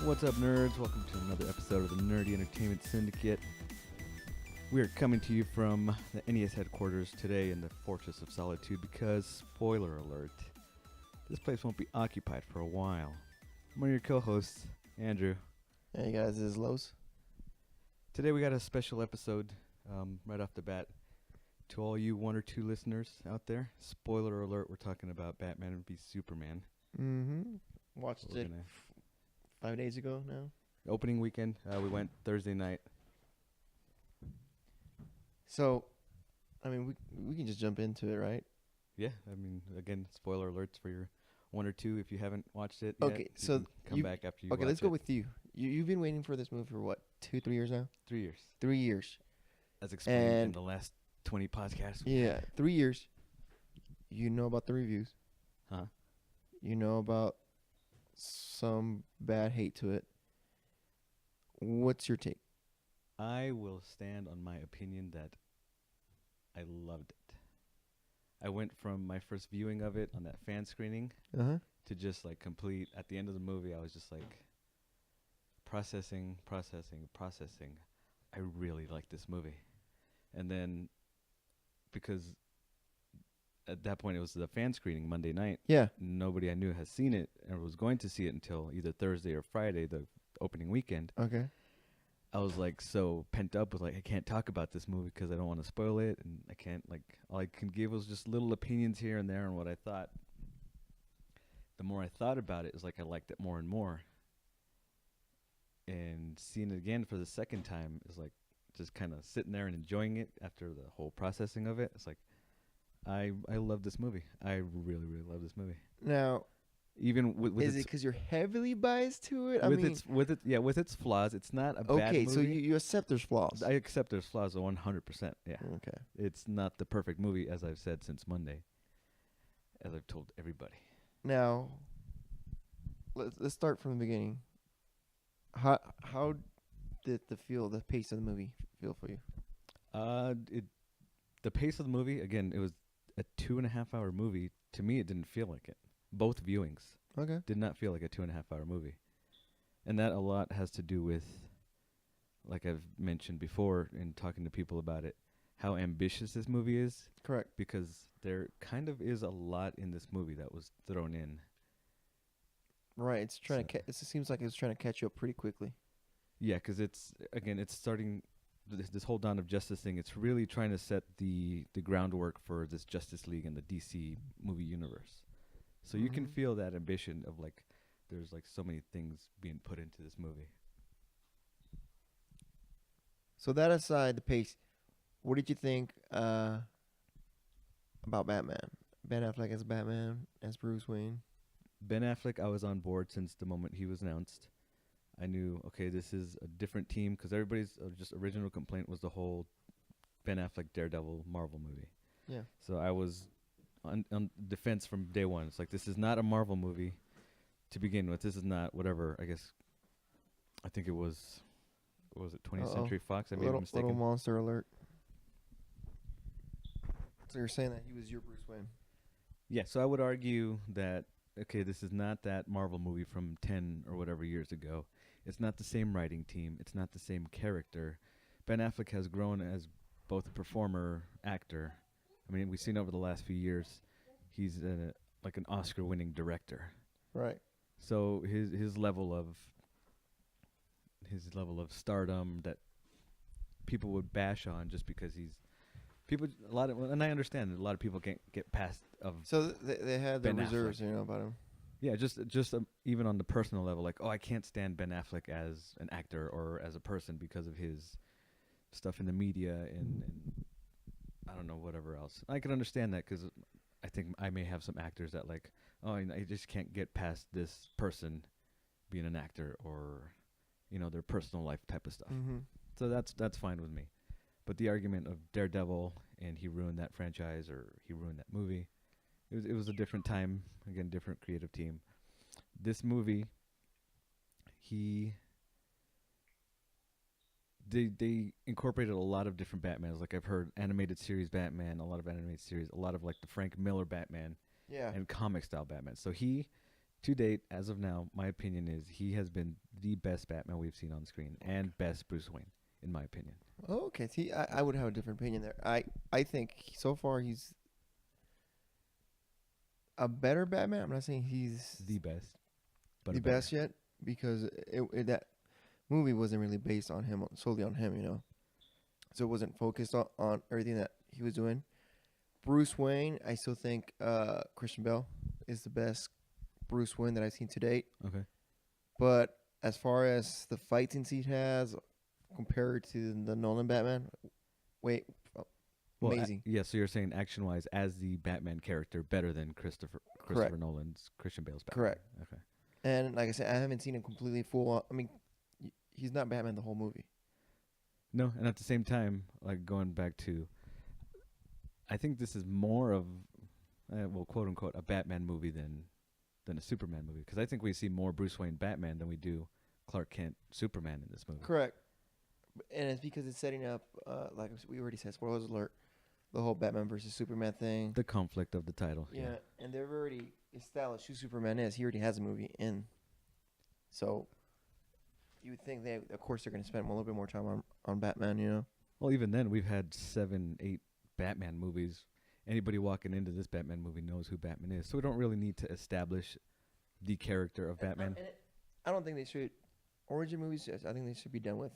What's up, nerds? Welcome to another episode of the Nerdy Entertainment Syndicate. We are coming to you from the NES headquarters today in the Fortress of Solitude because, spoiler alert, this place won't be occupied for a while. I'm one of your co-hosts, Andrew. Hey guys, this is Los. Today we got a special episode right off the bat. To all you one or two listeners out there, spoiler alert, we're talking about Batman v Superman. Mm-hmm. Watched it 5 days ago now. Opening weekend, we went Thursday night. So, I mean, we can just jump into it, right? Yeah, I mean, again, spoiler alerts for your one or two if you haven't watched it Okay, yet. so come back after you Okay, watch let's go it. with you. You've been waiting for this movie for what, 2-3 years now? 3 years. 3 years. As explained in And the last 20 podcasts. Yeah, 3 years. You know about the reviews. Huh? You know about some bad hate to it. What's your take? I will stand on my opinion that I loved it. I went from my first viewing of it on that fan screening Uh-huh. to just like complete, at the end of the movie, I was just like processing. I really like this movie. And then, because at that point it was the fan screening Monday night, Yeah. nobody I knew has seen it and was going to see it until either Thursday or Friday, the opening weekend. Okay. I was like so pent up with like I can't talk about this movie because I don't want to spoil it, and I can't, like, all I can give was just little opinions here and there on what I thought. The more I thought about it, it's like I liked it more and more. And seeing it again for the second time is like just kind of sitting there and enjoying it after the whole processing of it. It's like I love this movie. I really love this movie. Now, Even with is it its, because you're heavily biased to it? with its flaws, it's not a bad movie. Okay, so you accept there's flaws. I accept there's flaws 100%. Yeah. Okay. It's not the perfect movie, as I've said since Monday, as I've told everybody. Now, let's start from the beginning. How did the pace of the movie feel for you? The pace of the movie, again, it was a 2.5 hour movie. To me, it didn't feel like it. Both viewings Okay. did not feel like a 2.5 hour movie. And that a lot has to do with, like I've mentioned before in talking to people about it, how ambitious this movie is. Correct. Because there kind of is a lot in this movie that was thrown in. Right. It's trying So- to. It seems like it's trying to catch you up pretty quickly. Yeah, because it's starting this whole Dawn of Justice thing. It's really trying to set the groundwork for this Justice League and the DC movie universe. So you can Mhm. feel that ambition of like, there's like so many things being put into this movie. So that aside, the pace. What did you think about Batman? Ben Affleck as Batman, as Bruce Wayne. Ben Affleck, I was on board since the moment he was announced. I knew, okay, this is a different team, because everybody's just original complaint was the whole Ben Affleck Daredevil Marvel movie. Yeah. So I was on defense from day one. It's like, this is not a Marvel movie to begin with. This is not whatever, I guess, I think it was, what was it, 20th Century Fox? I made a mistake. Little monster alert. So you're saying that he was your Bruce Wayne? Yeah, so I would argue that, okay, this is not that Marvel movie from 10 or whatever years ago. It's not the same writing team. It's not the same character. Ben Affleck has grown as both a performer, actor. I mean, we've seen over the last few years, he's like an Oscar-winning director. Right. So his level of stardom that people would bash on just because and I understand that a lot of people can't get past of. So they had the Ben reserves, Affleck. about him. Yeah, just even on the personal level, like, oh, I can't stand Ben Affleck as an actor or as a person because of his stuff in the media and I don't know, whatever else. I can understand that because I think I may have some actors that like, oh, I just can't get past this person being an actor or, their personal life type of stuff. Mm-hmm. So that's fine with me. But the argument of Daredevil and he ruined that franchise or he ruined that movie, it was a different time, again, different creative team. This movie, they incorporated a lot of different Batmans. Like I've heard animated series Batman, a lot of animated series, a lot of like the Frank Miller Batman, Yeah. and comic style Batman. So he to date, as of now, my opinion is he has been the best Batman we've seen on screen and best Bruce Wayne, in my opinion. Oh, okay. See, I would have a different opinion there. I think so far he's a better Batman. I'm not saying he's The best. But the a better. best yet because that movie wasn't really based on him solely on him, you know. So it wasn't focused on everything that he was doing. Bruce Wayne, I still think Christian Bale is the best Bruce Wayne that I've seen to date. Okay. But as far as the fight scenes he has compared to the Nolan Batman, wait, amazing. Yeah, so you're saying action-wise, as the Batman character, better than Christopher Nolan's Christian Bale's Batman. Correct. Okay. And like I said, I haven't seen him completely full. I mean, he's not Batman the whole movie. No, and at the same time, like going back to, I think this is more of, well, quote unquote, a Batman movie than a Superman movie, because I think we see more Bruce Wayne Batman than we do Clark Kent Superman in this movie. Correct. And it's because it's setting up, like we already said, spoilers alert, the whole Batman versus Superman thing. The conflict of the title. Yeah, and they've already established who Superman is. He already has a movie in. So you would think of course, they're going to spend a little bit more time on Batman, you know? Well, even then, we've had 7, 8 Batman movies. Anybody walking into this Batman movie knows who Batman is. So we don't really need to establish the character of Batman. I don't think they should. Origin movies, I think they should be done with.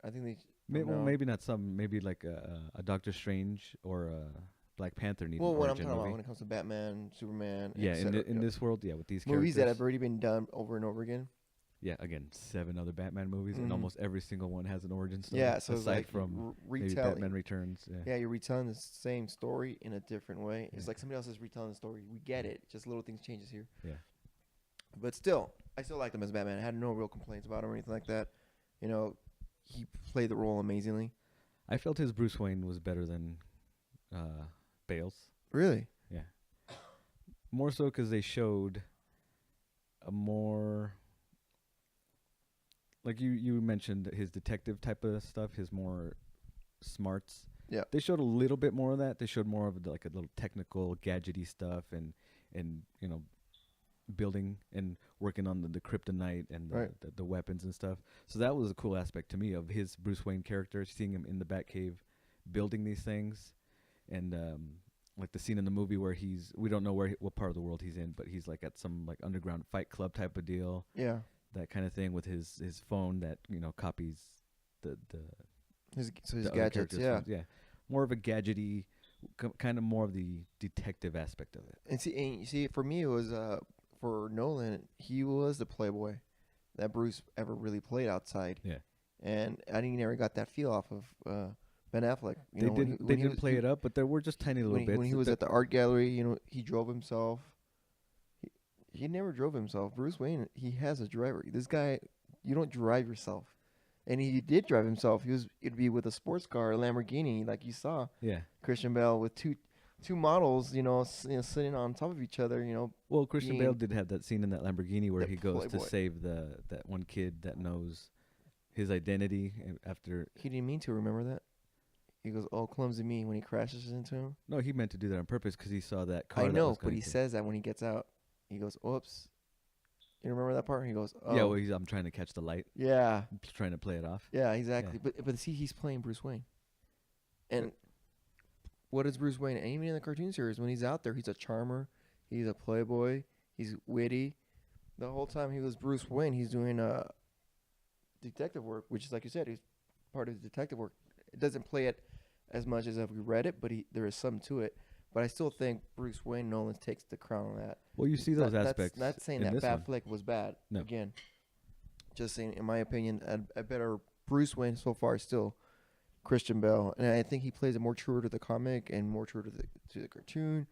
I think they. Maybe not some. Maybe like a Doctor Strange or a Black Panther need an what I'm origin talking movie. about when it comes to Batman, Superman. Yeah, etc., in this world, yeah, with these movies characters. that have already been done over and over again. Yeah, again, 7 other Batman movies, and Mhm. almost every single one has an origin story. Yeah, so it's aside like from maybe retelling. Batman Returns. Yeah. Yeah, you're retelling the same story in a different way. It's Yeah. like somebody else is retelling the story. We get it. Just little things changes here. Yeah. But still, I still liked him as Batman. I had no real complaints about him or anything like that. You know, he played the role amazingly. I felt his Bruce Wayne was better than Bale's. Really? Yeah. More so because they showed a more, like you mentioned, his detective type of stuff, his more smarts. Yeah. They showed a little bit more of that. They showed more of like a little technical, gadgety stuff, and you know, building and working on the kryptonite and Right. the weapons and stuff. So that was a cool aspect to me of his Bruce Wayne character, seeing him in the Batcave building these things, and like the scene in the movie where we don't know what part of the world he's in, but he's like at some like underground fight club type of deal, Yeah. that kind of thing, with his phone that, you know, copies the His the other gadgets, characters' yeah. phones. Yeah, more of a gadgety, kind of more of the detective aspect of it. And you see, for me, it was for Nolan, he was the playboy that Bruce ever really played outside. Yeah. And I think he never got that feel off of Ben Affleck. You They know, when didn't he- they when he didn't was- play it up, but there were just tiny little bits. when he was at the art gallery, you know, he drove himself. He never drove himself. Bruce Wayne, he has a driver. This guy, you don't drive yourself. And he did drive himself. It'd be with a sports car, a Lamborghini, like you saw Yeah. Christian Bale with two models, you know, sitting on top of each other, you know. Well, Christian being Bale did have that scene in that Lamborghini where the he goes to playboy. save that one kid that knows his identity after. He didn't mean to, remember that? He goes, "Oh, clumsy me," when he crashes into him. No, he meant to do that on purpose because he saw that car. I that know, was but going he to- says that when he gets out. He goes, "Oops." You remember that part? He goes, "Oh, Yeah, well, I'm trying to catch the light. yeah, I'm trying to play it off. yeah, exactly." But see, he's playing Bruce Wayne, and what is Bruce Wayne? And even in the cartoon series, when he's out there, he's a charmer, he's a playboy, he's witty. The whole time he was Bruce Wayne, he's doing detective work, which is like you said, he's part of the detective work. It doesn't play it as much as if we read it, but there is some to it. But I still think Bruce Wayne Nolan takes the crown on that. Well, you see those That's aspects. not saying in that this one. Batfleck was bad. No. Again, just saying, in my opinion, a better Bruce Wayne so far is still Christian Bale, and I think he plays it more truer to the comic and more truer to the cartoon,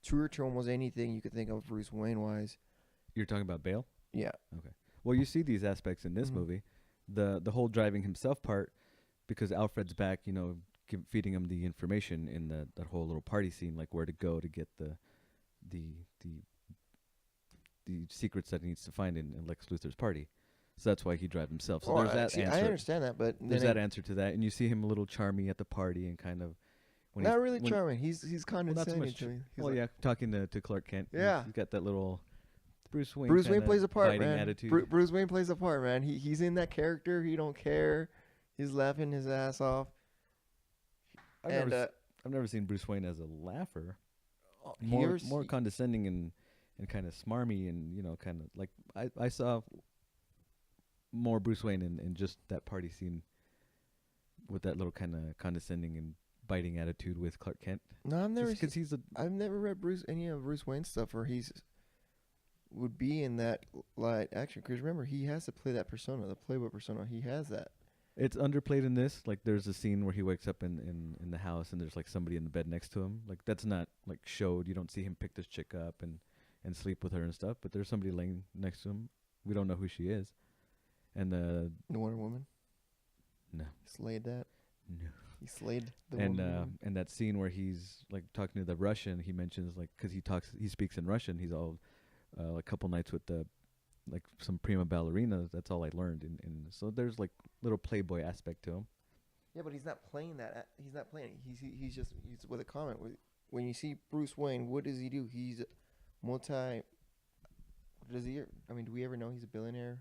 truer to almost anything you could think of Bruce Wayne wise. You're talking about Bale? Yeah, Well, you see these aspects in this Mhm. movie, the whole driving himself part, because Alfred's back, you know, feeding him the information in that whole little party scene, like where to go to get the secrets that he needs to find in Lex Luthor's party. So that's why he drives himself. So there's that answer. I understand that, but There's then that answer to that, and you see him a little charmy at the party and kind of. not really charming. He's Well, not so condescending much. to me. He's Well, like, yeah, talking to Clark Kent. Yeah. He's got that little Bruce Wayne. Bruce Wayne kinda plays a part, biting man. attitude. Bruce Wayne plays a part, man. He's in that character. He don't care. He's laughing his ass off. I've And never, I've never seen Bruce Wayne as a laugher. here's More condescending and kind of smarmy, and kind of like I saw more Bruce Wayne in just that party scene with that little kind of condescending and biting attitude with Clark Kent. no, I've never read any of Bruce Wayne stuff where he's would be in that light action. Because remember, he has to play that persona, the Playboy persona. He has that. It's underplayed in this. Like, there's a scene where he wakes up in the house and there's like somebody in the bed next to him. Like, that's not like showed. You don't see him pick this chick up and sleep with her and stuff. But there's somebody laying next to him. We don't know who she is. And The Wonder Woman. no, He slayed that. no. He slayed the And Wonder Woman. and that scene where he's like talking to the Russian, he mentions like because he speaks in Russian. He's all a couple nights with the like some prima ballerina. That's all I learned. And so there's like little playboy aspect to him. Yeah, but he's not playing that. He's not playing it. He's with a comment. When you see Bruce Wayne, what does he do? He's multi. Does he? I mean, do we ever know he's a billionaire?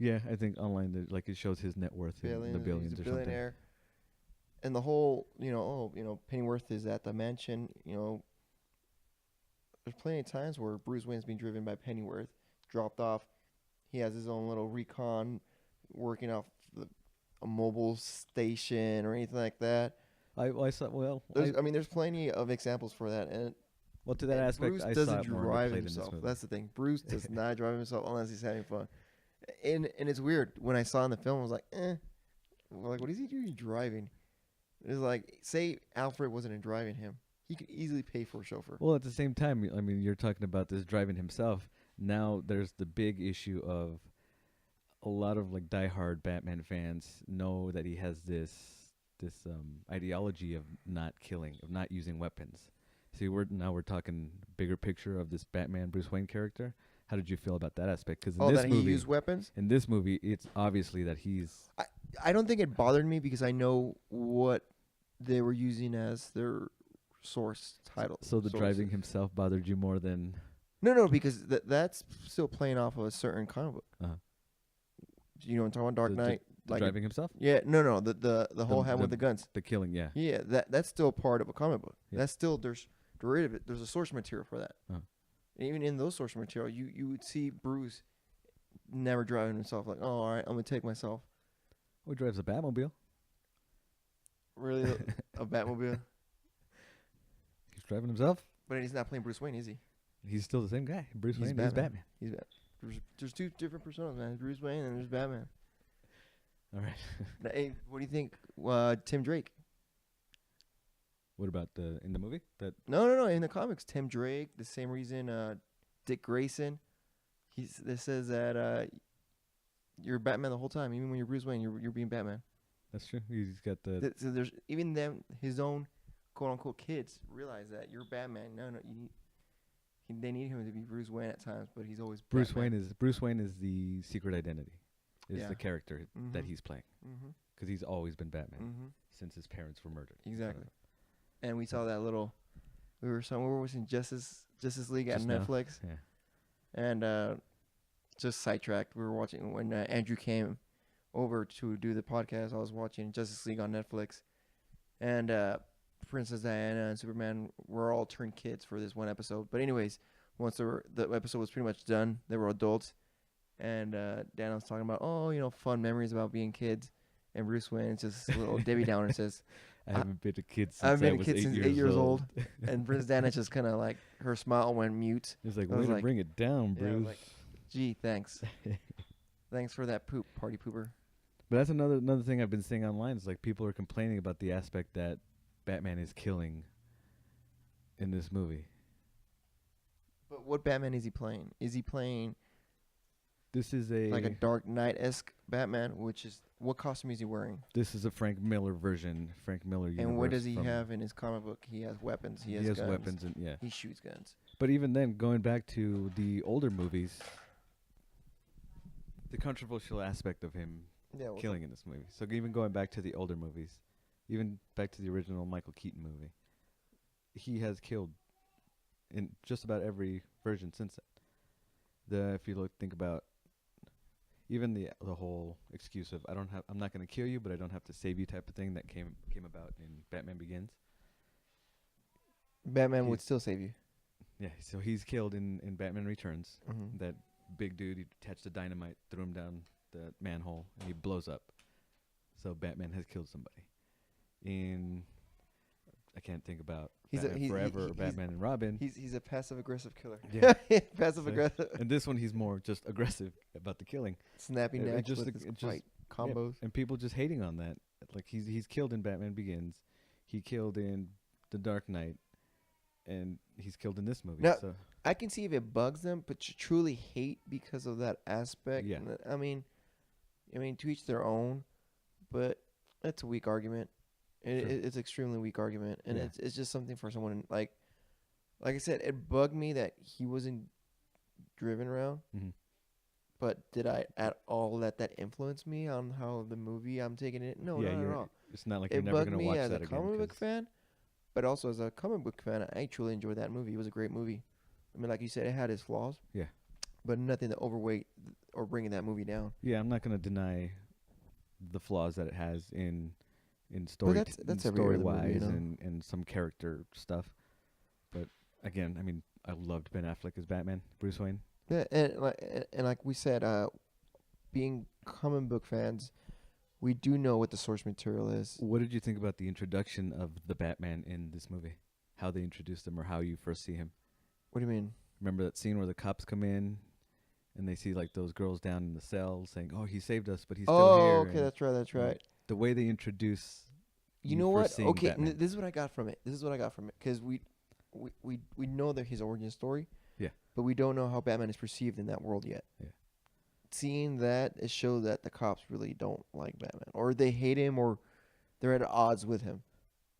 Yeah, I think online like it shows his net worth in the billions he's a or something. billionaire. And the whole, Pennyworth is at the mansion. There's plenty of times where Bruce Wayne's being driven by Pennyworth, dropped off. He has his own little recon, working off a mobile station or anything like that. I saw There's plenty of examples for that, and to that aspect, Bruce I doesn't saw it more drive underplayed in himself. this movie. That's the thing. Bruce does not drive himself unless he's having fun. And it's weird. When I saw in the film, I was like, like, what is he doing driving? It's like, say Alfred wasn't driving him. He could easily pay for a chauffeur. Well, at the same time, I mean, you're talking about this driving himself. Now there's the big issue of a lot of like diehard Batman fans know that he has this ideology of not killing, of not using weapons. See, we're talking bigger picture of this Batman Bruce Wayne character. How did you feel about that aspect? Because in this movie, he used weapons. In this movie, it's obviously that he's. I don't think it bothered me because I know what they were using as their source title. So the driving himself bothered you more than. No, because that's still playing off of a certain comic book. Uh-huh. You know what I'm talking about? Dark Knight. Like driving himself? Yeah, no, the whole hand with the guns. The killing, yeah. Yeah, that's still part of a comic book. Yeah. That's still there's derivative. There's a source material for that. Uh-huh. And even in those source material, you would see Bruce never driving himself. Like, oh, all right, I'm gonna take myself. Who drives a Batmobile? Really, a Batmobile? He's driving himself. But he's not playing Bruce Wayne, is he? He's still the same guy. Bruce He's Wayne is Batman. He's Batman. There's two different personas, man. There's Bruce Wayne and there's Batman. All right. Now, hey, what do you think, Tim Drake? What about in the movie? No. In the comics, Tim Drake. The same reason, Dick Grayson. This says that you're Batman the whole time, even when you're Bruce Wayne. You're being Batman. That's true. He's got the. So there's even them, his own quote unquote kids realize that you're Batman. No, they need him to be Bruce Wayne at times, but he's always Bruce Batman. Bruce Wayne is the secret identity. Is the character that Mhm. he's playing Mm-hmm. because he's always been Batman Mm-hmm. since his parents were murdered. Exactly. And we saw that little. We were watching Justice League at Just now. Netflix, Yeah. and just sidetracked. We were watching when Andrew came over to do the podcast. I was watching Justice League on Netflix, and Princess Diana and Superman were all turned kids for this one episode. But anyways, once the episode was pretty much done, they were adults, and Dana was talking about fun memories about being kids, and Bruce Wayne is just a little Debbie Downer says. I haven't been a kid since I've been I a was kid 8 since years 8 years old. old. And Princess Diana just kind of like, her smile went mute. It's like, I was way to like- bring it down, Yeah, I was Bruce. like, gee, thanks. Thanks for that party pooper. But that's another thing I've been seeing online is like people are complaining about the aspect that Batman is killing in this movie. But what Batman is he playing? Is he playing This is a like a Dark Knight-esque Batman, which is, what costume is he wearing? This is a Frank Miller version. Frank Miller universe. And what does he from- have in his comic book? He has weapons. He has guns. weapons and yeah. He shoots guns. But even then, going back to the older movies, the controversial aspect of him Yeah, killing in this movie. So even going back to the older movies, even back to the original Michael Keaton movie, he has killed in just about every version since then. If you think about even the whole excuse of I'm not going to kill you, but I don't have to save you type of thing that came about in Batman Begins. Batman would still save you. Yeah, so he's killed in Batman Returns. Mm-hmm. That big dude, he attached the dynamite, threw him down the manhole, and he blows up. So Batman has killed somebody. I can't think about Batman Forever or Batman and Robin. He's a passive aggressive killer. Yeah, passive aggressive. And this one, he's more just aggressive about the killing, snapping necks with his fight combos. Yeah, and people just hating on that. Like he's killed in Batman Begins, he killed in The Dark Knight, and he's killed in this movie. Now, so I can see if it bugs them, but to truly hate because of that aspect. Yeah. I mean, to each their own, but that's a weak argument. It's extremely weak argument, and it's just something for someone like I said. It bugged me that he wasn't driven around. Mm-hmm. But did I at all let that influence me on how the movie I'm taking it? No, not at all. It's not like you're never going to watch that again. It bugged me as a comic book fan, but also as a comic book fan, I truly enjoyed that movie. It was a great movie. I mean, like you said, it had its flaws. Yeah. But nothing to overweight or bringing that movie down. Yeah, I'm not going to deny the flaws that it has in story, that's story wise, movie, you know? and some character stuff. But again, I mean, I loved Ben Affleck as Batman, Bruce Wayne. Yeah, and like we said, being comic book fans, we do know what the source material is. What did you think about the introduction of the Batman in this movie? How they introduced him, or how you first see him? What do you mean? Remember that scene where the cops come in and they see like those girls down in the cell saying, "Oh, he saved us, but he's still here." Oh, okay, that's right. The way they introduce, you know what? Okay, Batman. this is what I got from it. Because we know that his origin story. Yeah. But we don't know how Batman is perceived in that world yet. Yeah. Seeing that, it shows that the cops really don't like Batman, or they hate him, or they're at odds with him.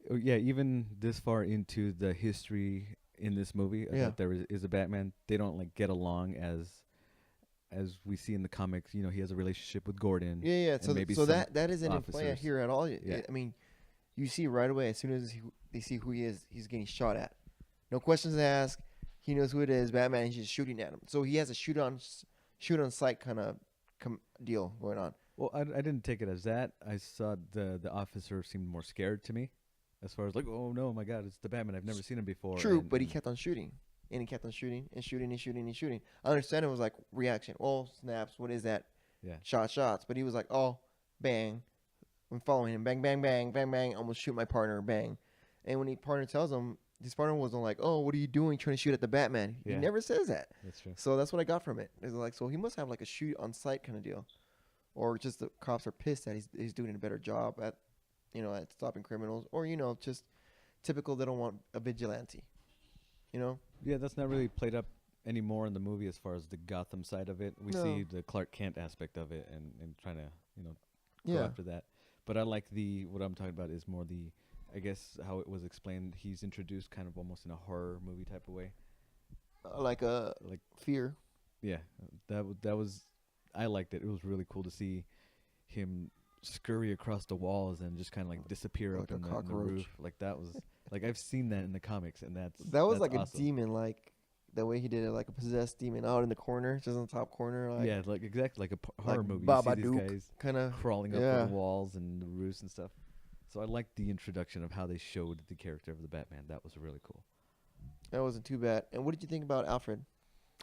Oh, yeah, even this far into the history in this movie, that there is a Batman, they don't like get along as we see in the comics. You know, he has a relationship with Gordon. Yeah. So that isn't in play officers. here at all. Yeah. I mean, you see right away as soon as they see who he is, he's getting shot at. No questions asked. He knows who it is, Batman. He's just shooting at him. So he has a shoot on sight kind of deal going on. Well, I didn't take it as that. I saw the officer seemed more scared to me, as far as like, oh no, my God, it's the Batman. I've never seen him before. True, but he kept on shooting, and he kept on shooting and shooting and shooting and shooting. I understand it was like reaction. Oh snaps! What is that? Yeah. Shots. But he was like, oh, bang. I'm following him. Bang, bang, bang, bang, bang. Almost shoot my partner. Bang. And when his partner tells him, his partner wasn't like, oh, what are you doing trying to shoot at the Batman? He never says that. That's true. So that's what I got from it. It's like, so he must have like a shoot on sight kind of deal. Or just the cops are pissed that he's doing a better job at stopping criminals. Or, just typical, they don't want a vigilante. Yeah, that's not really played up anymore in the movie as far as the Gotham side of it. We see the Clark Kent aspect of it and trying to go after that. But I like what I'm talking about is more I guess how it was explained. He's introduced kind of almost in a horror movie type of way, like fear. Yeah, that was. I liked it. It was really cool to see him scurry across the walls and just kind of like disappear like up in the roof. Like that was like I've seen that in the comics, and that's like awesome. A demon, like the way he did it, like a possessed demon out in the corner, just on the top corner. Like, yeah, like exactly like a horror movie. Babadook, you see these guys kind of crawling up the walls and the roofs and stuff. So I liked the introduction of how they showed the character of the Batman. That was really cool. That wasn't too bad. And what did you think about Alfred?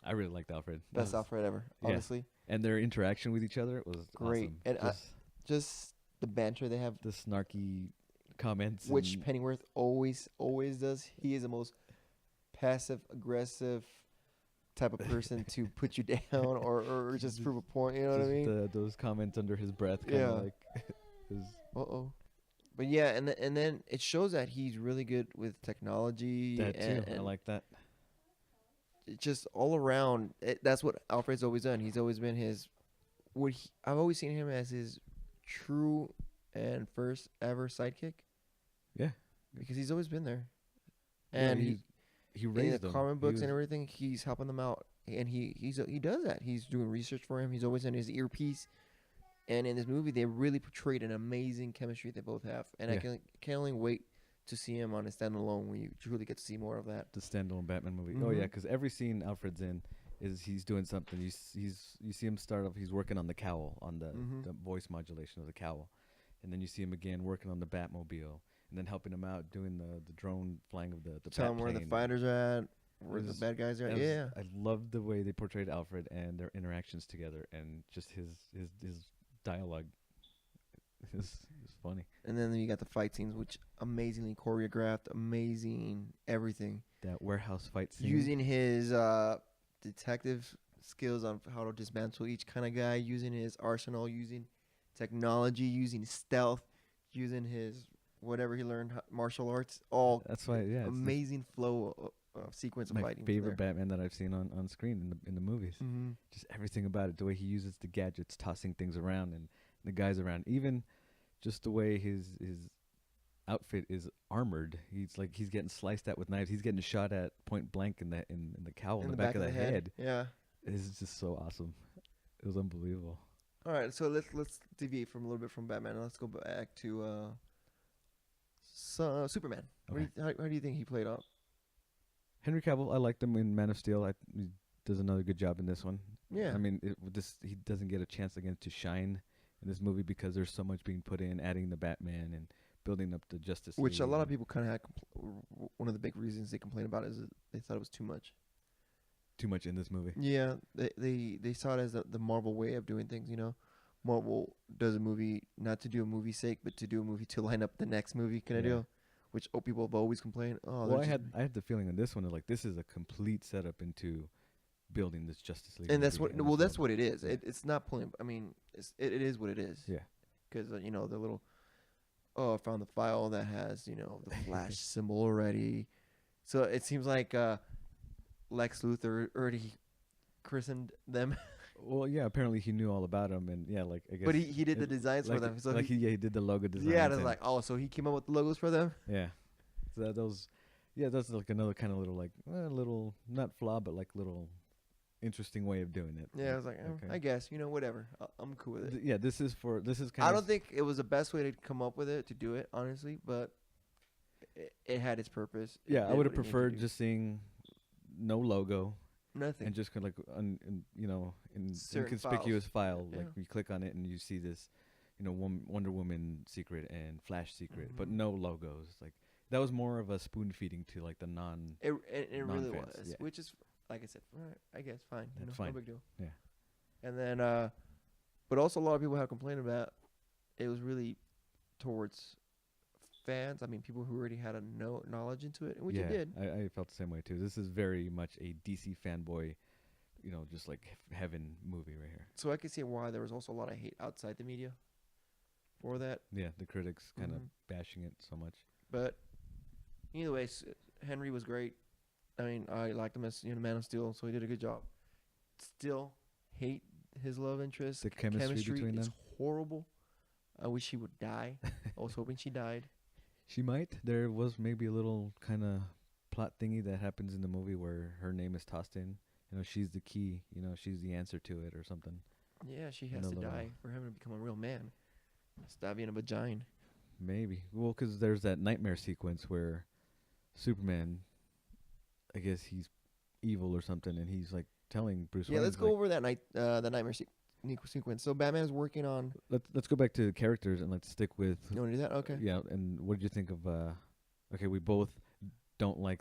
I really liked Alfred. Best Alfred ever, honestly. And their interaction with each other was great. Awesome. And just the banter they have. The snarky comments. Which Pennyworth always does. He is the most passive-aggressive type of person to put you down or just prove a point. You know what I mean? Those comments under his breath. Kind of like. Uh-oh. But yeah, and then it shows that he's really good with technology. That too. I like that. Just all around, that's what Alfred's always done. He's always been I've always seen him as his true and first ever sidekick. Yeah, because he's always been there, and he raised in the comic books and everything. He's helping them out, and he does that. He's doing research for him. He's always in his earpiece. And in this movie, they really portrayed an amazing chemistry they both have, and I can't only wait to see him on a standalone when you truly get to see more of that. The standalone Batman movie. Mm-hmm. Oh yeah, because every scene Alfred's in is he's doing something. You see him start off. He's working on the cowl, on Mm-hmm. the voice modulation of the cowl, and then you see him again working on the Batmobile, and then helping him out doing the drone flying of the Tell bat him where the plane. fighters are at, where It the was- bad guys are. That was- Yeah. I loved the way they portrayed Alfred and their interactions together, and just his dialogue is funny. And then you got the fight scenes, which amazingly choreographed, amazing everything. That warehouse fight scene. Using his detective skills on how to dismantle each kind of guy, using his arsenal, using technology, using stealth, using his whatever he learned, martial arts, all That's why, yeah. It's amazing flow of sequence of my fighting. favorite Batman that I've seen on screen in the movies. Mm-hmm. Just everything about it, the way he uses the gadgets, tossing things around, and the guys around. Even just the way his outfit is armored. He's getting sliced at with knives. He's getting shot at point blank in the cowl in the back of the head. Yeah. It's just so awesome. It was unbelievable. All right, so let's deviate from a little bit from Batman. And let's go back to Superman. Okay. How do you think he played out? Henry Cavill, I liked him in Man of Steel. He does another good job in this one. Yeah. I mean, he doesn't get a chance again to shine in this movie because there's so much being put in, adding the Batman and building up the Justice Which a League lot of and people kind of had. One of the big reasons they complain about it is that they thought it was too much. too much in this movie. Yeah, they saw it as the Marvel way of doing things. You know, Marvel does a movie not to do a movie's sake, but to do a movie to line up the next movie kind of Yeah. deal. Which people have always complained. Oh, Well, they're I had the feeling in this one, like this is a complete setup into building this Justice League. and that's movie what. and Well, this that's world. what it is. Yeah. It's not pulling. I mean, it is what it is. Yeah. Because you know the little. Oh, I found the file that has the Flash symbol already. So it seems like Lex Luthor already christened them, Well, yeah. Apparently, he knew all about them, and yeah, like I guess. but he did the it- designs like, for them. So like he did the logo design. yeah, that's like so he came up with the logos for them. Yeah. So that's like another kind of little like little not flaw, but like little interesting way of doing it. Yeah, I was like, okay. I guess whatever. I'm cool with it. Yeah, this is kind I of. don't think it was the best way to come up with it to do it, honestly, but it had its purpose. It Yeah, I did would have what it needed to preferred do. just seeing no logo nothing. and just kind of like in Certain inconspicuous file. Yeah. Like you click on it and you see this, Wonder Woman secret and Flash secret, but Mhm. no logos. Like that was more of a spoon feeding to like the non. It really non-fans, was, yeah. which is like I said, alright, I guess fine. That's No fine. big deal. Yeah. And then, but also a lot of people have complained about it was really towards fans. I mean, people who already had knowledge into it, which yeah, it did. I felt the same way too. This is very much a DC fanboy, just like heaven movie right here. So I can see why there was also a lot of hate outside the media for that. Yeah, the critics kind of Mhm. bashing it so much. But either way, Henry was great. I mean, I liked him as Man of Steel, so he did a good job. Still hate his love interest. The chemistry between is them. horrible. I wish she would die. I was hoping she died. She might. There was maybe a little kind of plot thingy that happens in the movie where her name is tossed in. She's the key. She's the answer to it or something. Yeah, she And has a to little- die for him to become a real man. Stop being a vagina. Maybe. Well, because there's that nightmare sequence where Superman, I guess he's evil or something, and he's like telling Bruce Yeah, Wayne. let's go over that nightmare sequence. So Batman's working on. Let's go back to characters and let's stick with. You want to do that? Okay. Yeah, and what did you think of? Okay, we both don't like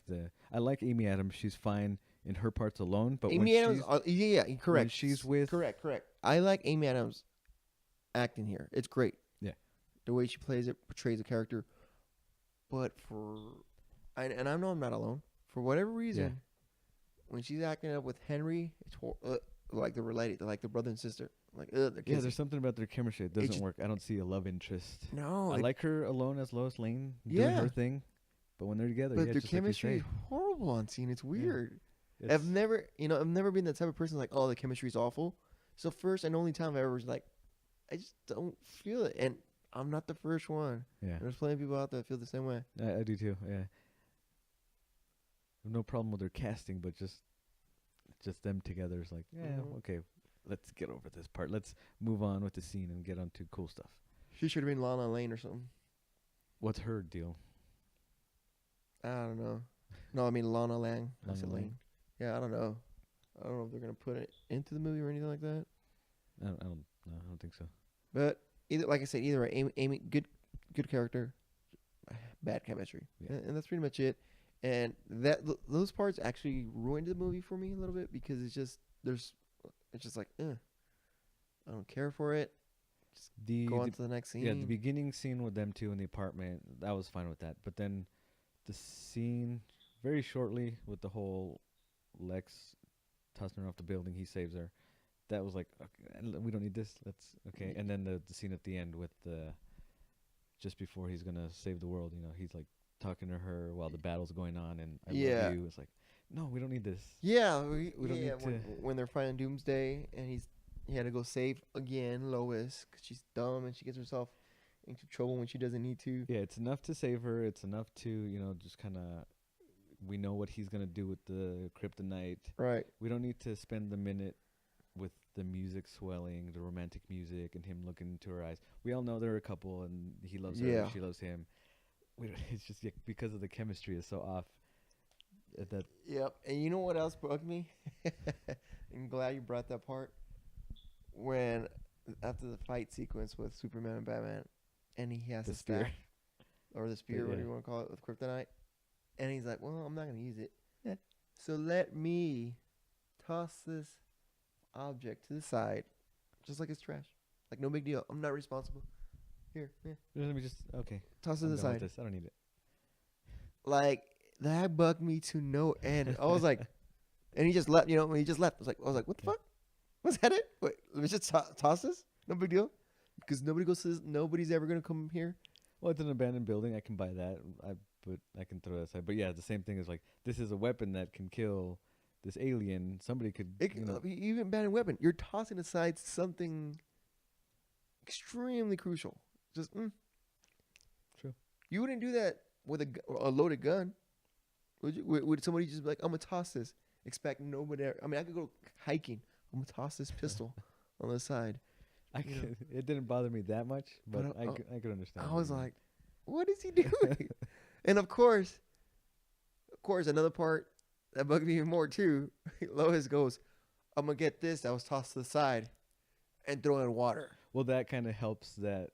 I like Amy Adams. She's fine in her parts alone, but Amy Adams. she's, Correct. when she's with Correct. I like Amy Adams' acting here. It's great. Yeah. The way she plays it, portrays the character. But and I know I'm not alone. For whatever reason, when she's acting up with Henry, it's like they're related. They're like the brother and sister. Like, they're Yeah, kissing. there's something about their chemistry. It doesn't just- work. I don't see a love interest. No, I like her alone as Lois Lane doing Yeah. her thing, but when they're together, but yeah, their just like you chemistry is say, horrible on scene. It's weird. it's- I've never been the type of person like, oh, the chemistry's awful. So first and only time I ever was like, I just don't feel it, and I'm not the first one. yeah, There's plenty of people out there that feel the same way. I do too. Yeah, I have no problem with their casting, but just them together is like, yeah, Mhm. okay, let's get over this part. Let's move on with the scene and get on to cool stuff. She should have been Lana Lane or something. What's her deal? I don't know. No, I mean Lana Lang. I Lana said Lang. Lane. Yeah, I don't know. I don't know if they're gonna put it into the movie or anything like that. I don't think so. But either, like I said, either way, Amy good character, bad chemistry, Yeah. and that's pretty much it. And those parts actually ruined the movie for me a little bit because it's just like, I don't care for it. Just go on to the next scene. Yeah, the beginning scene with them two in the apartment, I was fine with that. But then the scene very shortly with the whole Lex tossing her off the building, he saves her. That was like, okay, we don't need this. That's okay. And then the scene at the end with the just before he's gonna save the world, he's like talking to her while the battle's going on, and I love you. It's like, no, we don't need this. Yeah, we don't need to. When they're fighting Doomsday, and he had to go save again Lois because she's dumb and she gets herself into trouble when she doesn't need to. Yeah, it's enough to save her. It's enough to just kind of. We know what he's gonna do with the kryptonite. Right. We don't need to spend the minute with the music swelling, the romantic music, and him looking into her eyes. We all know they're a couple, and he loves her, she loves him. It's just because of the chemistry is so off. That. Yep. And you know what else bugged me? I'm glad you brought that part. When after the fight sequence with Superman and Batman, and he has the spear, or the spear, whatever you want to call it, with kryptonite, and he's like, "Well, I'm not gonna use it. So let me toss this object to the side, just like it's trash. Like no big deal. I'm not responsible. Here, let me just toss it to the side. I don't need it. Like that bugged me to no end. I was like, and he just left. When he just left, I was like, what the fuck? Was that it? Wait, let me just toss this. No big deal, because nobody goes to this. Nobody's ever gonna come here. Well, it's an abandoned building. I can buy that. But I can throw it aside. But yeah, the same thing is like this is a weapon that can kill this alien. Somebody could. Even abandoned weapon. You're tossing aside something extremely crucial. Just True. You wouldn't do that with a loaded gun, would you? Would somebody just be like, I'm gonna toss this? Expect nobody. I mean, I could go hiking. I'm gonna toss this pistol on the side. It didn't bother me that much, but I could understand. I was like, what is he doing? And of course, another part that bugged me even more too. Lois goes, I'm gonna get this that was tossed to the side and throw it in water. Well, that kind of helps that.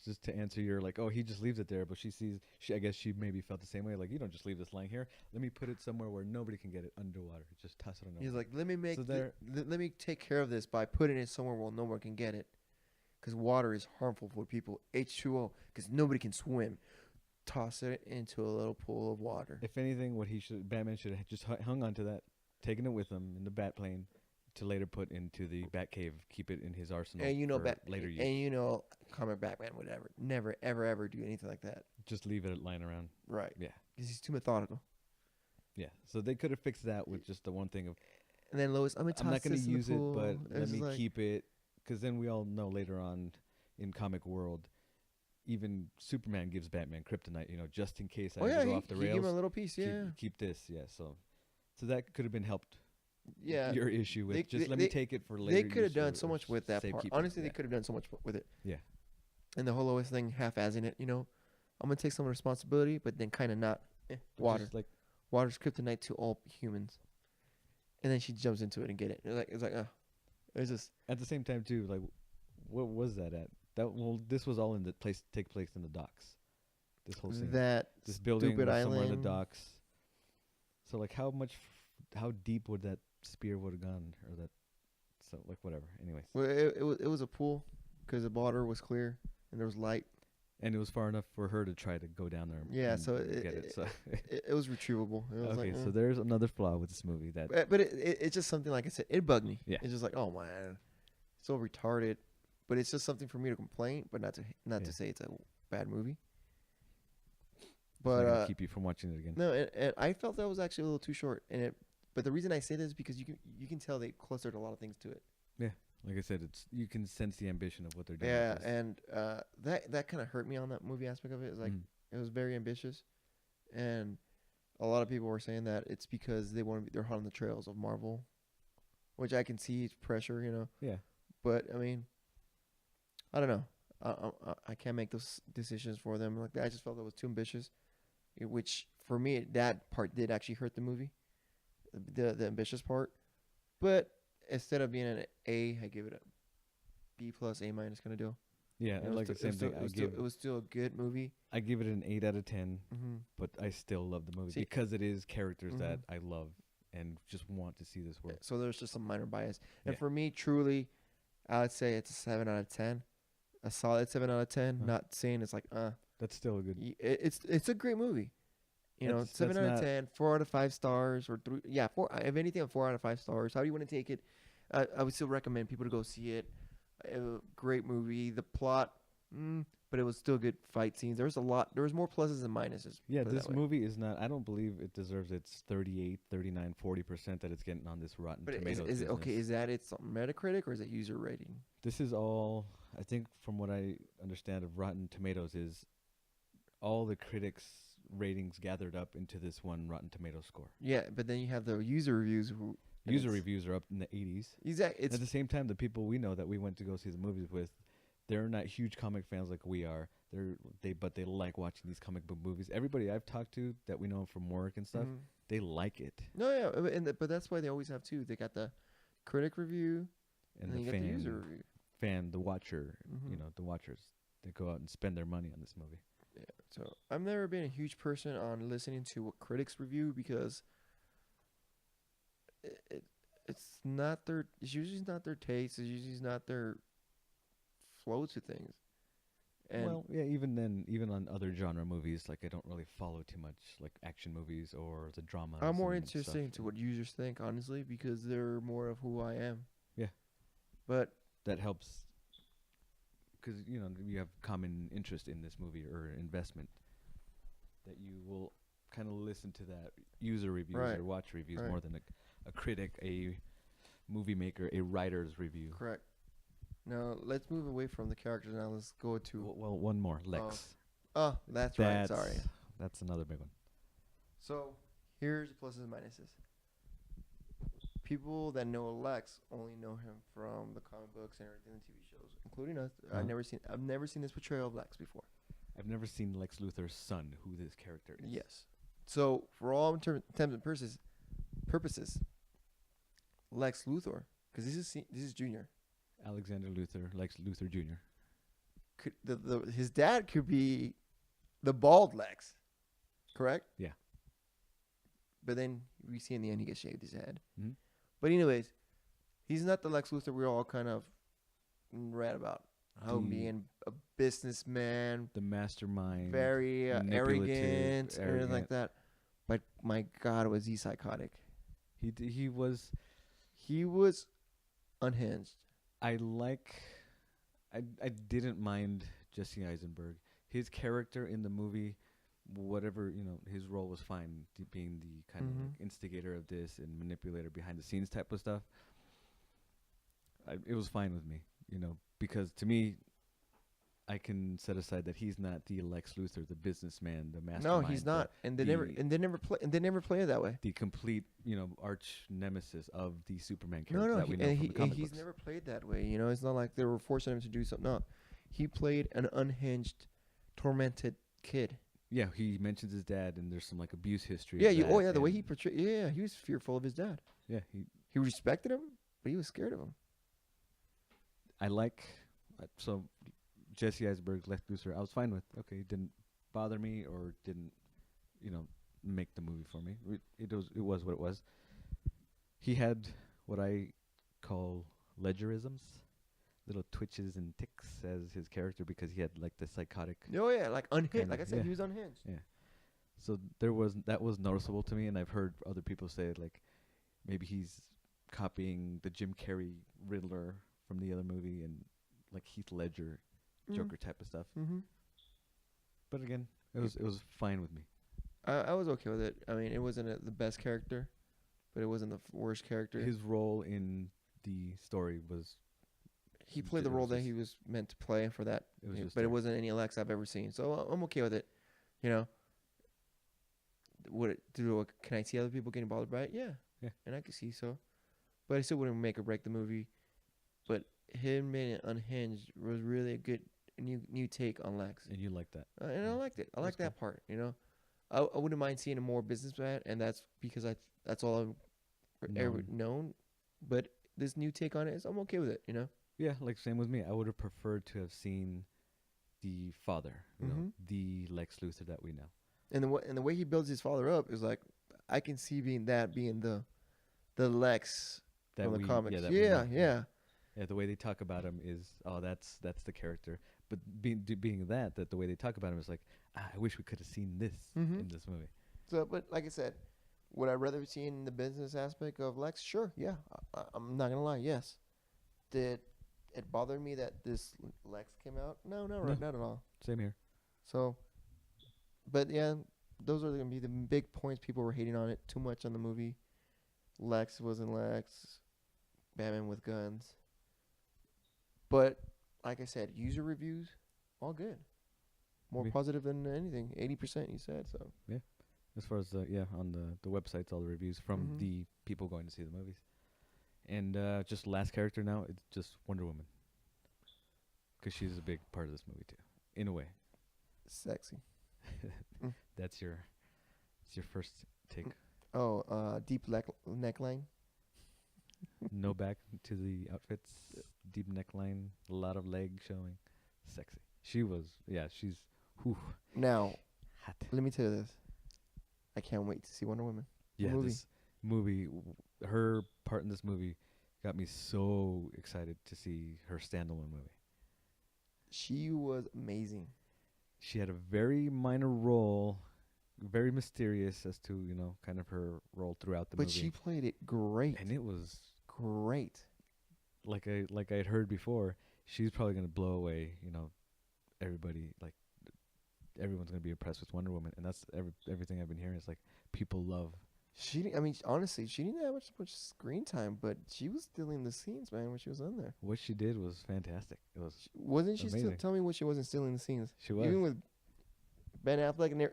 Just to answer your he just leaves it there, but she sees. I guess she maybe felt the same way. Like, you don't just leave this lying here. Let me put it somewhere where nobody can get it underwater. Just toss it underwater. He's like, let me take care of this by putting it somewhere where no one can get it, because water is harmful for people. H2O, because nobody can swim. Toss it into a little pool of water. If anything, Batman should have just hung on to that, taken it with him in the bat plane, to later put into the Batcave, keep it in his arsenal for later use. And comic Batman would never ever do anything like that. Just leave it lying around. Right. Yeah. Because he's too methodical. Yeah. So they could have fixed that with just the one thing of. And then Lois, I'm not going to use it, but let me keep it, because then we all know later on in comic world, even Superman gives Batman kryptonite, just in case I go off the rails. Give him a little piece, Keep this, yeah. So that could have been helped. Yeah, your issue with let me take it for later. They could have done so much with that part. Honestly, they could have done so much with it. Yeah. And the whole Lois thing, half-assing it, I'm gonna take some responsibility, but then kind of not. Water, water's kryptonite to all humans. And then she jumps into it and get it. It's just at the same time too. Like, what was that at? This was all take place in the docks. This whole scene. This building stupid was island. somewhere in the docks. So like, how deep would that spear would have gone, or that? So whatever. Anyways. Well, it was a pool because the water was clear and there was light. And it was far enough for her to try to go down there. Yeah, so it was retrievable. It was so there's another flaw with this movie but it's just something, like I said, it bugged me. Yeah. It's just like, oh man, so retarded. But it's just something for me to complain, but not to say it's a bad movie. But keep you from watching it again. No, and I felt that was actually a little too short. But the reason I say this is because you can tell they clustered a lot of things to it. Yeah, like I said, you can sense the ambition of what they're doing. Yeah, and that kind of hurt me on that movie aspect of it. It's like it was very ambitious, and a lot of people were saying that it's because they're hot on the trails of Marvel, which I can see pressure, Yeah. But I mean, I don't know. I can't make those decisions for them. Like, I just felt that was too ambitious, which for me that part did actually hurt the movie, the ambitious part. But instead of being an A, I give it a B plus, A minus kind of deal. Yeah, It was like the still- same thing. it was still a good movie. I give it an 8 out of 10, Mm-hmm. but I still love the movie See- because it is characters that Mhm. I love and just want to see this work. So there's just some minor bias. And Yeah. for me, truly, I would say it's a 7 out of 10. A solid 7 out of 10. Huh. Not saying it's like, That's still a good. it's a great movie. You know, That's 7 out of not- 10, 4 out of 5 stars, or 3. Yeah, 4. If anything, 4 out of 5 stars. How do you want to take it? I would still recommend people to go see it. Great movie. The plot, but it was still good fight scenes. There was more pluses than minuses. Yeah, put it this that way. movie is not. I don't believe it deserves its 38, 39, 40% that it's getting on this Rotten But Tomatoes. is it okay? business. Is that its Metacritic or is it user rating? This is all. I think from what I understand of Rotten Tomatoes is all the critics' ratings gathered up into this one Rotten Tomatoes score. Yeah, but then you have the user reviews. And User it's- reviews are up in the 80s. Exactly. At the same time, the people we know that we went to go see the movies with, they're not huge comic fans like we are. But they like watching these comic book movies. Everybody I've talked to that we know from work and stuff, Mhm. they like it. No, yeah, but that's why they always have two. They got the critic review, and, And then the you got the user review. the watcher, Mhm. the watchers, they go out and spend their money on this movie. Yeah. So I've never been a huge person on listening to what critics review because it's not their. It's usually not their taste. It's usually not their flow to things. And Well, yeah, even then, even on other genre movies, like I don't really follow too much, like action movies or the drama. I'm more interested into what users think, honestly, because they're more of who I am. Yeah. But that helps, because you have common interest in this movie or investment, that you will kind of listen to that user reviews Right. or watch reviews Right. more than a critic, a movie maker, a writer's review. correct. Now let's move away from the characters. Now let's go to. Well, one more, Lex. Oh, that's right. Sorry. That's another big one. So here's the pluses and minuses. People that know Lex only know him from the comic books and everything, the TV shows, including us. Uh-huh. I've never seen this portrayal of Lex before. I've never seen Lex Luthor's son, who this character is. Yes. So for all intents and purposes, Lex Luthor, because this is Junior. Alexander Luthor, Lex Luthor Jr. His dad could be the bald Lex, correct? Yeah. But then we see in the end he gets shaved his head. Mhm. But anyways, he's not the Lex Luthor we're all kind of read about. How being a businessman, The mastermind. very manipulative, arrogant, and everything like arrogant. that. But my God, was he psychotic? He was. He was unhinged. I didn't mind Jesse Eisenberg. His character in the movie, whatever, his role was fine, being the kind of like instigator of this and manipulator behind the scenes type of stuff. It was fine with me, because to me, I can set aside that he's not the Lex Luthor, the businessman, the No, mastermind. he's not. And they never play it that way. the complete, arch nemesis of the Superman No, character no, that we know from the comic he's books. never played that way. It's not like they were forcing him to do something. No, he played an unhinged, tormented kid. Yeah, he mentions his dad, and there's some like abuse history. Yeah, of that, the way and- he portrayed. Yeah, he was fearful of his dad. Yeah, He respected him, but he was scared of him. I like so Jesse Eisenberg, Lex Luthor. I was fine with. Okay, it didn't bother me or didn't, make the movie for me. It was what it was. He had what I call ledgerisms, little twitches and ticks as his character because he had like the psychotic. Oh yeah, like unhinged. Kinda, Like I said, yeah. he was unhinged. Yeah. So that was noticeable to me, and I've heard other people say like maybe he's copying the Jim Carrey Riddler from the other movie and like Heath Ledger Joker type of stuff. Mm-hmm. But again, it was fine with me. I was okay with it. I mean, it wasn't the best character, but it wasn't the worst character. His role in the story was He played the it was role that just- he was meant to play for that. It was just but it there. wasn't any Lex I've ever seen, so I'm okay with it. Can I see other people getting bothered by it? Yeah. Yeah. And I could see so, but I still wouldn't make or break the movie. But him being unhinged was really a good new take on Lex, and you like that. and I Yeah. liked it. I That's liked that part. I wouldn't mind seeing a more businessman, and that's because that's all I've ever known But this new take on it is, I'm okay with it. You know. Yeah, like same with me. I would have preferred to have seen the father, you know, Mhm. the Lex Luthor that we know. And the way he builds his father up is like, I can see being the Lex That from the we, yeah, comics. that we Yeah, know. Yeah, yeah. yeah. The way they talk about him is, oh, that's the character. But being that the way they talk about him is like, I wish we could have seen this Mhm. in this movie. So, but like I said, would I rather see in the business aspect of Lex? Sure, yeah. I'm not gonna lie. Yes. Did it bother me that this Lex came out? No, No, not at all. same here. So, but yeah, those are gonna be the big points people were hating on it too much on the movie. Lex wasn't Lex. Batman with guns. But like I said, user reviews, all good. More Yeah. positive than anything. 80% you said so. As far as on the websites, all the reviews from Mhm. the people going to see the movies, and just last character now, it's just Wonder Woman, because she's a big part of this movie too, in a way. Sexy. Mm. That's your first take. Oh, deep neckline. No back to the outfits, deep neckline, a lot of leg showing, sexy. She was, yeah, she's whew, Now, hot. let me tell you this. I can't wait to see Wonder Woman. Yeah, movie. this movie, her part in this movie got me so excited to see her standalone movie. She was amazing. She had a very minor role, very mysterious as to, kind of her role throughout the But movie. she played it great. And it was Great. like I had heard before, she's probably going to blow away, everybody, like everyone's going to be impressed with Wonder Woman, and that's everything I've been hearing is like people love. I mean, honestly, she didn't have much screen time, but she was still in the scenes, man, when she was on there. What she did was fantastic. It was Wasn't she still? amazing. Tell me what she wasn't still in the scenes. She was. Even with Ben Affleck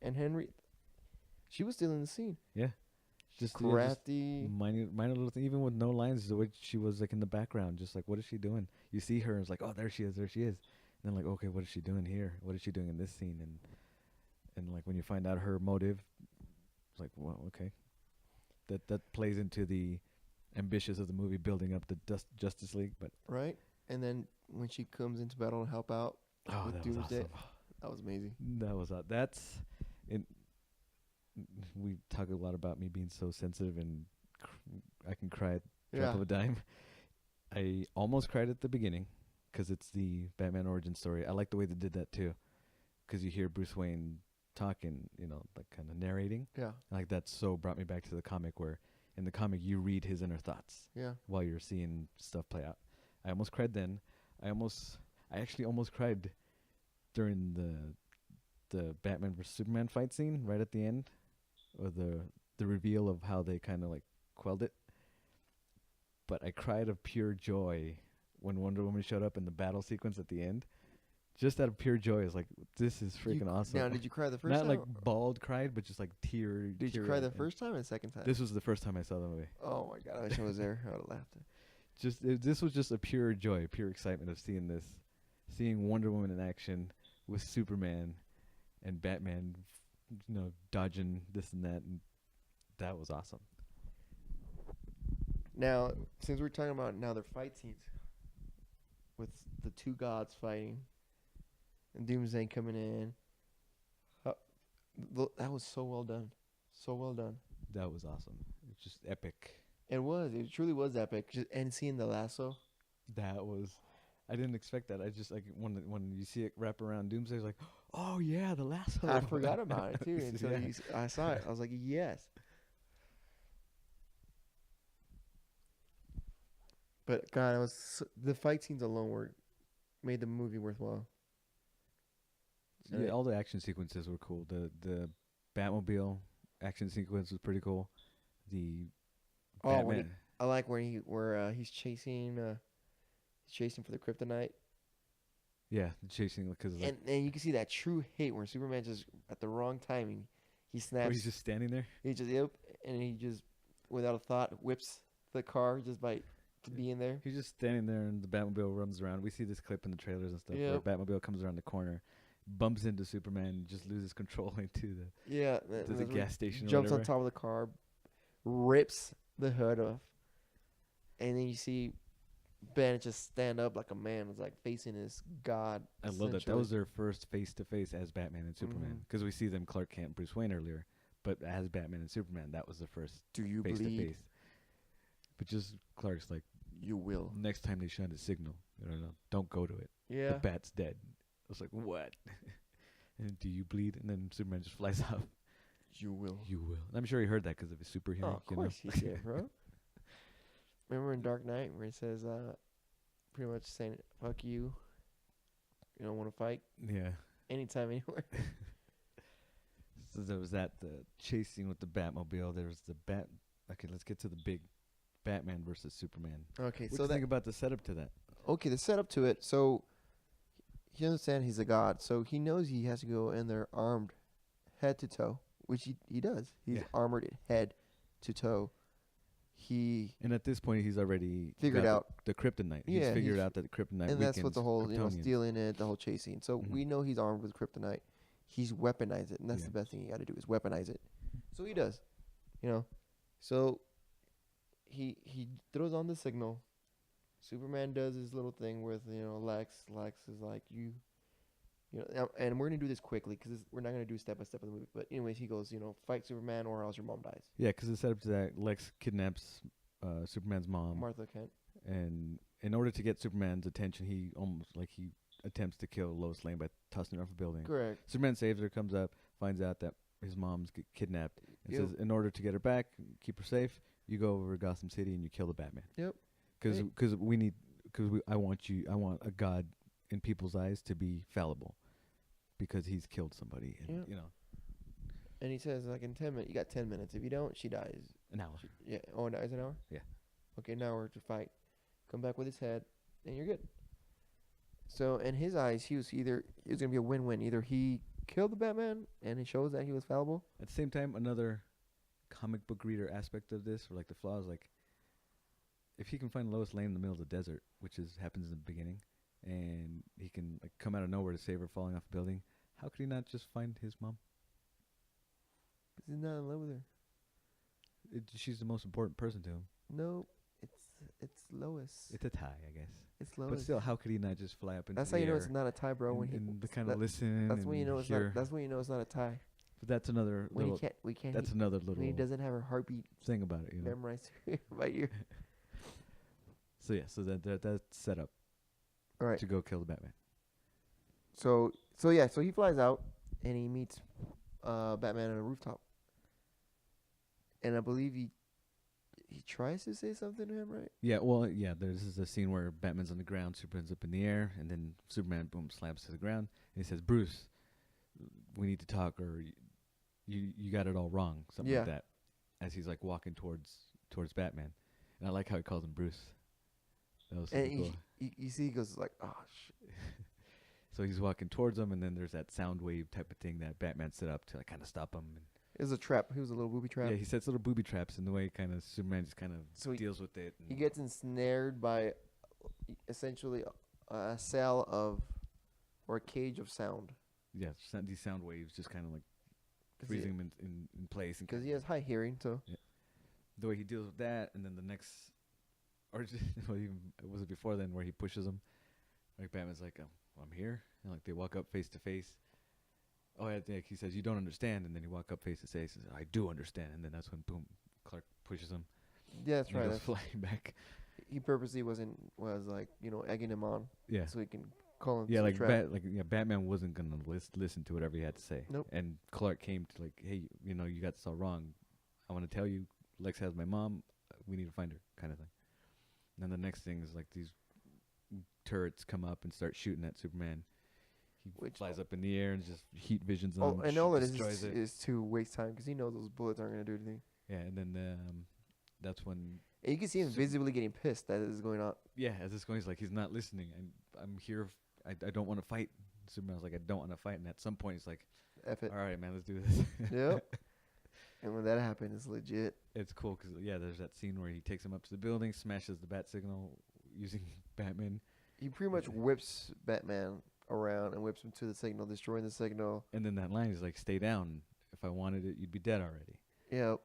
and Henry, she was still in the scene. Yeah. Just Crafty. minor little thing, even with no lines, the way she was like in the background, just like, what is she doing? You see her, and it's like, oh, there she is. And then like, okay, what is she doing here? What is she doing in this scene? And like when you find out her motive, it's like, well, okay, that plays into the ambitious of the movie, building up the Justice League. But Right? And then when she comes into battle to help out with that was Doomsday, awesome. that was amazing. That was that's it. We talk a lot about me being so sensitive, and I can cry at the drop Yeah. of a dime. I almost cried at the beginning because it's the Batman origin story. I like the way they did that too, because you hear Bruce Wayne talking, like kind of narrating. Yeah. Like that so brought me back to the comic, where in the comic you read his inner thoughts Yeah. while you're seeing stuff play out. I almost cried then. I actually almost cried during the Batman vs Superman fight scene right at the end, or the reveal of how they kind of like quelled it. But I cried of pure joy when Wonder Woman showed up in the battle sequence at the end. Just out of pure joy, it's like, this is freaking awesome. Now, did you cry the first Not time? like bald cried, but just like tear. Did you tear cry out, the and first time or the second time? This was the first time I saw the movie. Oh my god! I wish I was there. I would have laughed. This was just a pure joy, pure excitement of seeing Wonder Woman in action with Superman and Batman, dodging this and that, and that was awesome. Now, since we're talking about now their fight scenes with the two gods fighting and Doomsday coming in, that was so well done. So well done. That was awesome. It's just epic. It was. It truly was epic. And seeing the lasso. That was. I didn't expect that. I just like when you see it wrap around Doomsday, it's like, oh yeah, the lasso. I forgot about it too until Yeah. I saw it. I was like, yes. But God, the fight scenes alone made the movie worthwhile. Yeah, all the action sequences were cool. The Batmobile action sequence was pretty cool. The Batman. I like where he's chasing for the kryptonite. Yeah, chasing because like, And you can see that true hate where Superman just at the wrong timing, he snaps. he's just standing there. He just and he just without a thought whips the car just by being there. He's just standing there, and the Batmobile runs around. We see this clip in the trailers and stuff where Yep. Batmobile comes around the corner, bumps into Superman, and just loses control into To the gas station. Jumps or on whatever. top of the car, rips the hood off. And then you see Ben just stand up like a man, was like facing his god. I love that. That was their first face-to-face as Batman and Superman. Because we see them Clark Kent, Bruce Wayne earlier. But as Batman and Superman, that was the first Do you face-to-face. bleed? But just Clark's like, You will. next time they shine a signal, don't go to it. Yeah. The Bat's dead. I was like, what? And do you bleed? And then Superman just flies off. You will. You will. And I'm sure he heard that because of his super hearing. Oh, of course he did, bro. Remember in Dark Knight where it says, pretty much saying, fuck you. You don't want to fight? Yeah. Anytime, anywhere. So there was that, the chasing with the Batmobile. There was the Bat. Okay, let's get to the big Batman versus Superman. Okay, What do so you think about the setup to that? Okay, the setup to it. So he understands he's a god, so he knows he has to go in there armed, head to toe, which he does. He's Yeah. armored head to toe. And at this point, he's already Figured got out the kryptonite. Yeah, He's figured he's- out that the kryptonite and that's what weakens the whole Kryptonians. stealing it, the whole chasing. So Mhm. we know he's armed with kryptonite. He's weaponized it, and that's Yeah. the best thing you got to do is weaponize it. So he does, So he throws on the signal. Superman does his little thing with Lex. Lex is like and we're gonna do this quickly because we're not gonna do step by step of the movie. But anyways, he goes, fight Superman or else your mom dies. Yeah, because the setup to that, Lex kidnaps Superman's mom, Martha Kent. and in order to get Superman's attention, he attempts to kill Lois Lane by tossing her off a building. Correct. Superman saves her, comes up, finds out that his mom's kidnapped, and Yep. says, in order to get her back, keep her safe, you go over to Gotham City and you kill the Batman. Yep. Because I want a god in people's eyes to be fallible, because he's killed somebody, and Yep. And he says, like, in 10 minutes, you got 10 minutes. If you don't, she dies. an hour. Yeah. Oh, is it an hour? Yeah. Okay, an hour to fight. Come back with his head, and you're good. So, in his eyes, it was going to be a win-win. Either he killed the Batman, and it shows that he was fallible. At the same time, another comic book reader aspect of this, or like the flaws, like if he can find Lois Lane in the middle of the desert, which happens in the beginning, and he can like come out of nowhere to save her falling off a building, how could he not just find his mom? Because he's not in love with her. She's the most important person to him. No, it's Lois. It's a tie, I guess. It's Lois. But still, how could he not just fly up into That's the how you know air it's not a tie, bro. When and he kind of listen? that's when you know it's hear. not. That's when you know it's not a tie. But that's another When little. we can't. That's another little When he doesn't have her heartbeat thing about it, memorized by ear. So yeah, so that's set up All right. to go kill the Batman. So he flies out and he meets Batman on a rooftop. And I believe he tries to say something to him, right? Yeah, well, yeah. This is a scene where Batman's on the ground, Superman's up in the air, and then Superman boom slams to the ground, and he says, "Bruce, we need to talk, or you got it all wrong," something like that. As he's like walking towards Batman, and I like how he calls him Bruce. That was super cool. You see, he goes like, "Oh shit." So he's walking towards him, and then there's that sound wave type of thing that Batman set up to like kind of stop him. And It was a trap. He was a little booby trap. yeah, he sets little booby traps in the way kind of Superman just kind of deals with it. He gets ensnared by essentially a cell or a cage of sound. Yeah, these sound waves just kind of like freezing him in place. Because he has high hearing, so. Yeah. The way he deals with that, and then the next, or just, well, even was it before then where he pushes him? Like Batman's like, I'm here, and like they walk up face to face. Oh yeah, he says, "You don't understand," and then he walk up face to face and says, "I do understand," and then that's when boom, Clark pushes him. Yeah, that's and right. He goes flying back. He purposely was like egging him on. Yeah. So he can call him. Yeah, to like the trap. Batman wasn't gonna listen to whatever he had to say. Nope. And Clark came to like, hey, you got this all wrong. I want to tell you, Lex has my mom. We need to find her, kind of thing. And then the next thing is like these turrets come up and start shooting at Superman. He flies up in the air and just heat visions on him. And all it destroys it. is to waste time because he knows those bullets aren't gonna do anything. Yeah, and then that's when. And you can see him visibly getting pissed that this is going on. Yeah, as this going, he's like, he's not listening. I'm here. I don't want to fight. Superman's like, I don't want to fight. And at some point, he's like, F it. all right, man, let's do this. Yep. And when that happened, it's legit. It's cool because there's that scene where he takes him up to the building, smashes the bat signal using Batman. He pretty much whips Batman around and whips him to the signal, destroying the signal. And then that line is like, "Stay down. If I wanted it, you'd be dead already." Yep.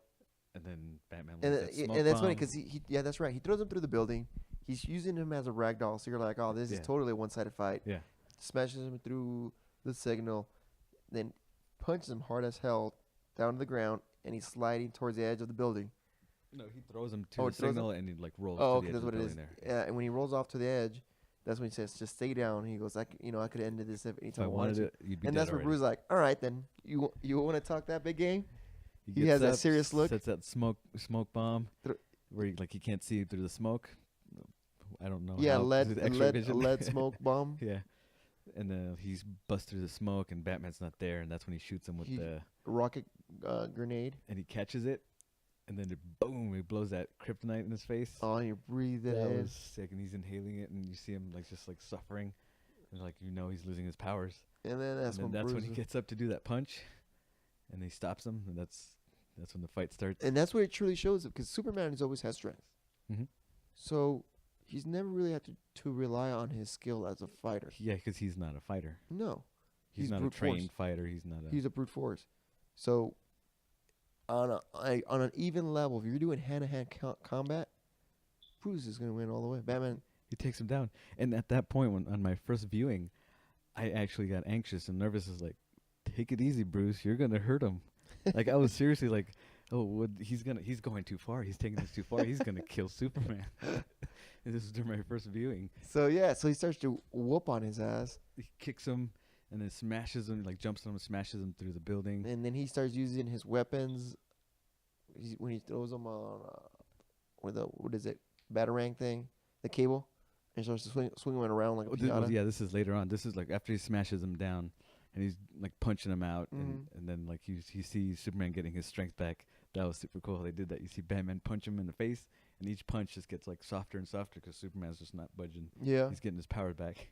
And then Batman And, lights that smoke and that's funny bomb. because yeah, that's right. He throws him through the building. He's using him as a rag doll. So you're like, oh, this is Yeah. totally a one-sided fight. Yeah. Smashes him through the signal, then punches him hard as hell down to the ground, and he's sliding towards the edge of the building. No, he throws him to Oh, the it throws signal and he like rolls Oh, to okay, the edge that's of the what it is. building there. Yeah, and when he rolls off to the edge, that's when he says, "Just stay down." He goes, "I could have ended this if If anytime I I wanted to." wanted it, you'd be And dead that's where already. Bruce's like, "All right, then you want to talk that big game?" He gets has that up, serious look. Sets that smoke bomb Thro- where he can't see through the smoke. I don't know. Yeah, how, 'cause lead of the X-ray vision. lead smoke bomb. Yeah. And then he's bust through the smoke and Batman's not there, and that's when he shoots him with He- the Rocket grenade. and he catches it, and then boom, he blows that kryptonite in his face. Oh, you breathe it That in. was sick, and he's inhaling it, and you see him like just like suffering, and like he's losing his powers. And then that's and then when that's Bruce. when he gets up to do that punch, and he stops him, and that's when the fight starts. And that's what it truly shows it, because Superman has always had strength. Mm-hmm. So he's never really had to rely on his skill as a fighter. Yeah, because he's not a fighter. No, He's not a brute trained force. fighter. He's not a. He's a brute force. So on an even level, if you're doing hand-to-hand combat, Bruce is gonna win all the way. Batman. He takes him down, and at that point, when on my first viewing, I actually got anxious and nervous. Is like, take it easy, Bruce. You're gonna hurt him. Like I was seriously like, oh, he's going too far. He's taking this too far. He's gonna kill Superman. And this was during my first viewing. So yeah, so he starts to whoop on his ass, He kicks him and then smashes him, like jumps on him, and smashes him through the building. and then he starts using his weapons. When he throws them on with the what is it, batarang thing, the cable, and starts to swing him around like a pinata. Yeah, this is later on. This is like after he smashes him down, and he's like punching him out, and then like he sees Superman getting his strength back. That was super cool. They did that. You see Batman punch him in the face, and each punch just gets like softer and softer because Superman's just not budging. Yeah. He's getting his power back.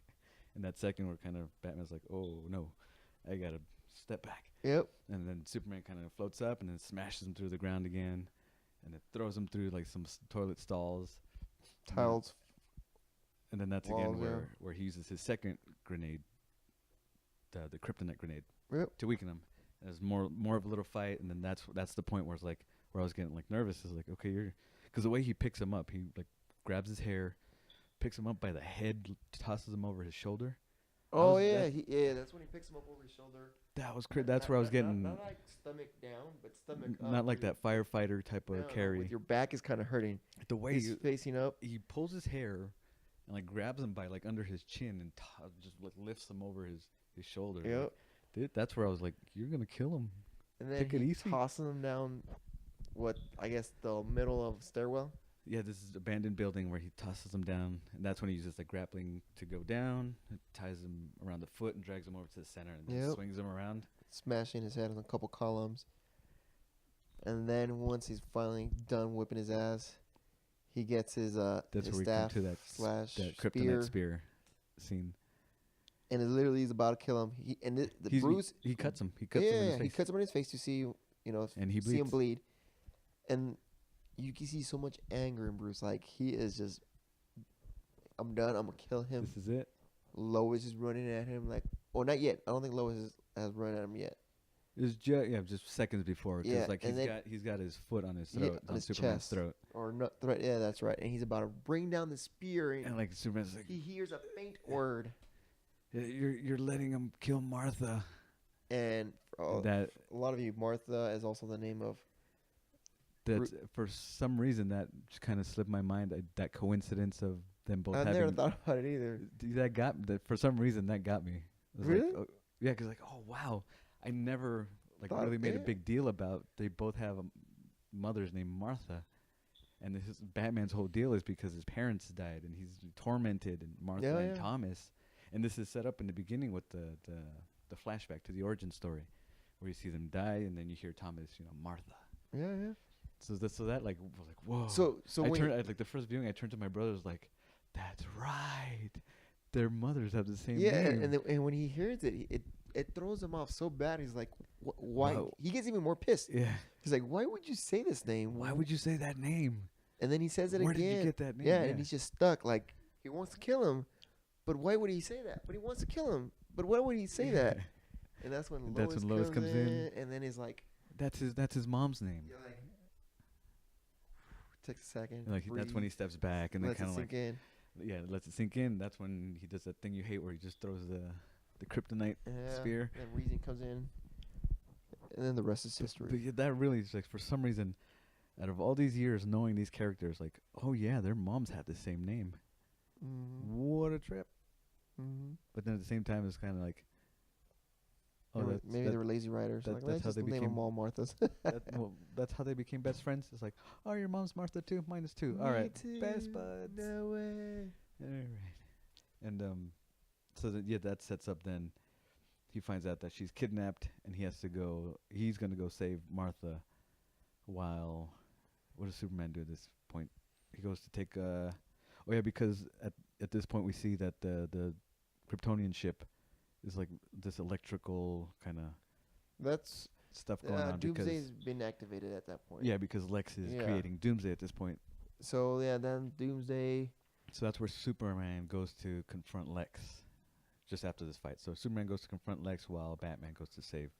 And that second, where kind of Batman's like, "Oh no, I gotta step back." Yep. And then Superman kind of floats up and then smashes him through the ground again, and it throws him through like some toilet stalls. Tiles. And then that's Walls, again yeah. where he uses his second grenade, the kryptonite grenade, Yep. to weaken him. There's more of a little fight, and then that's the point where it's like where I was getting like nervous. Is like, okay, because the way he picks him up, he like grabs his hair, picks him up by the head, tosses him over his shoulder. Oh was- yeah, that- that's when he picks him up over his shoulder. That was that's where I was getting Not like stomach down, but stomach up. not like where that firefighter type you- of no, carry. with your back is kind of hurting. The way He's facing up. he pulls his hair and like grabs him by like under his chin and just like lifts him over his shoulder. Yep. Like, dude, that's where I was like, you're gonna kill him. And then Take it he easy. tosses him down, what I guess the middle of stairwell. Yeah, this is abandoned building where he tosses him down, and that's when he uses the grappling to go down. It ties him around the foot and drags him over to the center, and then Yep. swings him around. Smashing his head on a couple columns. And then once he's finally done whipping his ass, he gets his That's his where we come staff to that slash kryptonite spear, spear scene. and it literally is about to kill him. He's- Bruce, he cuts him. He cuts him in his he face, cuts him in his face to see, and he see him bleeds. bleed, and you can see so much anger in Bruce. Like he is just, I'm done. I'm gonna kill him. This is it. Lois is running at him like, oh, not yet. I don't think Lois has run at him yet. It was just seconds before, because Yeah, like and he's got his foot on his Yeah, throat, on on his Superman's chest. throat, Or no, threat. Yeah, that's right. And he's about to bring down the spear, and and like Superman's like, he hears a faint word, You're letting him kill Martha." and for That a lot of you, Martha is also the name of. that's for some reason that just kind of slipped my mind. That coincidence of them both I having never thought about it either. that got that for some reason that got me. It was Really? Like, oh, yeah, because like, oh wow, I never like Thought- really made a yeah. big deal about they both have mothers named Martha, and this is Batman's whole deal is because his parents died and he's tormented, and Martha Yeah, and yeah. Thomas, and this is set up in the beginning with the flashback to the origin story, where you see them die and then you hear Thomas, Martha. Yeah, yeah. So that like was like whoa. So I when turned like the first viewing, I turned to my brothers like, that's right, their mothers have the same name. and when he hears it, it throws him off so bad. He's like, why? Wow. He gets even more pissed. Yeah. He's like, why would you say this name? Why would you say that name? And then he says it Where again. did you get that name? Yeah, and he's just stuck. Like he wants to kill him, but why would he say that? But he wants to kill him, but why would he say that? And that's when Lois, Lois comes in. and then he's like, That's his mom's name. you're like, Takes a second. And, like that's when he steps back and then lets kind it of like sink in. lets it sink in. That's when he does that thing you hate where he just throws the kryptonite sphere. And Reason comes in, and then the rest is history. But yeah, that really is like for some reason, out of all these years knowing these characters, like oh yeah, their moms had the same name. What a trip! But then at the same time, it's kind of like, oh, maybe they were lazy writers. That's let's how just they name became them all Marthas. that's how they became best friends. It's like, oh, your mom's Martha too, mine is too. All right, best buds. No way. All right, and so that sets up. Then he finds out that she's kidnapped, and he has to go. He's gonna go save Martha. While, what does Superman do at this point? He goes to take oh yeah, because at this point we see that the Kryptonian ship is like this electrical kind of That's stuff going on. Doomsday's been activated at that point. Yeah, because Lex is creating Doomsday at this point. So yeah, then Doomsday. So that's where Superman goes to confront Lex, just after this fight. So Superman goes to confront Lex while Batman goes to save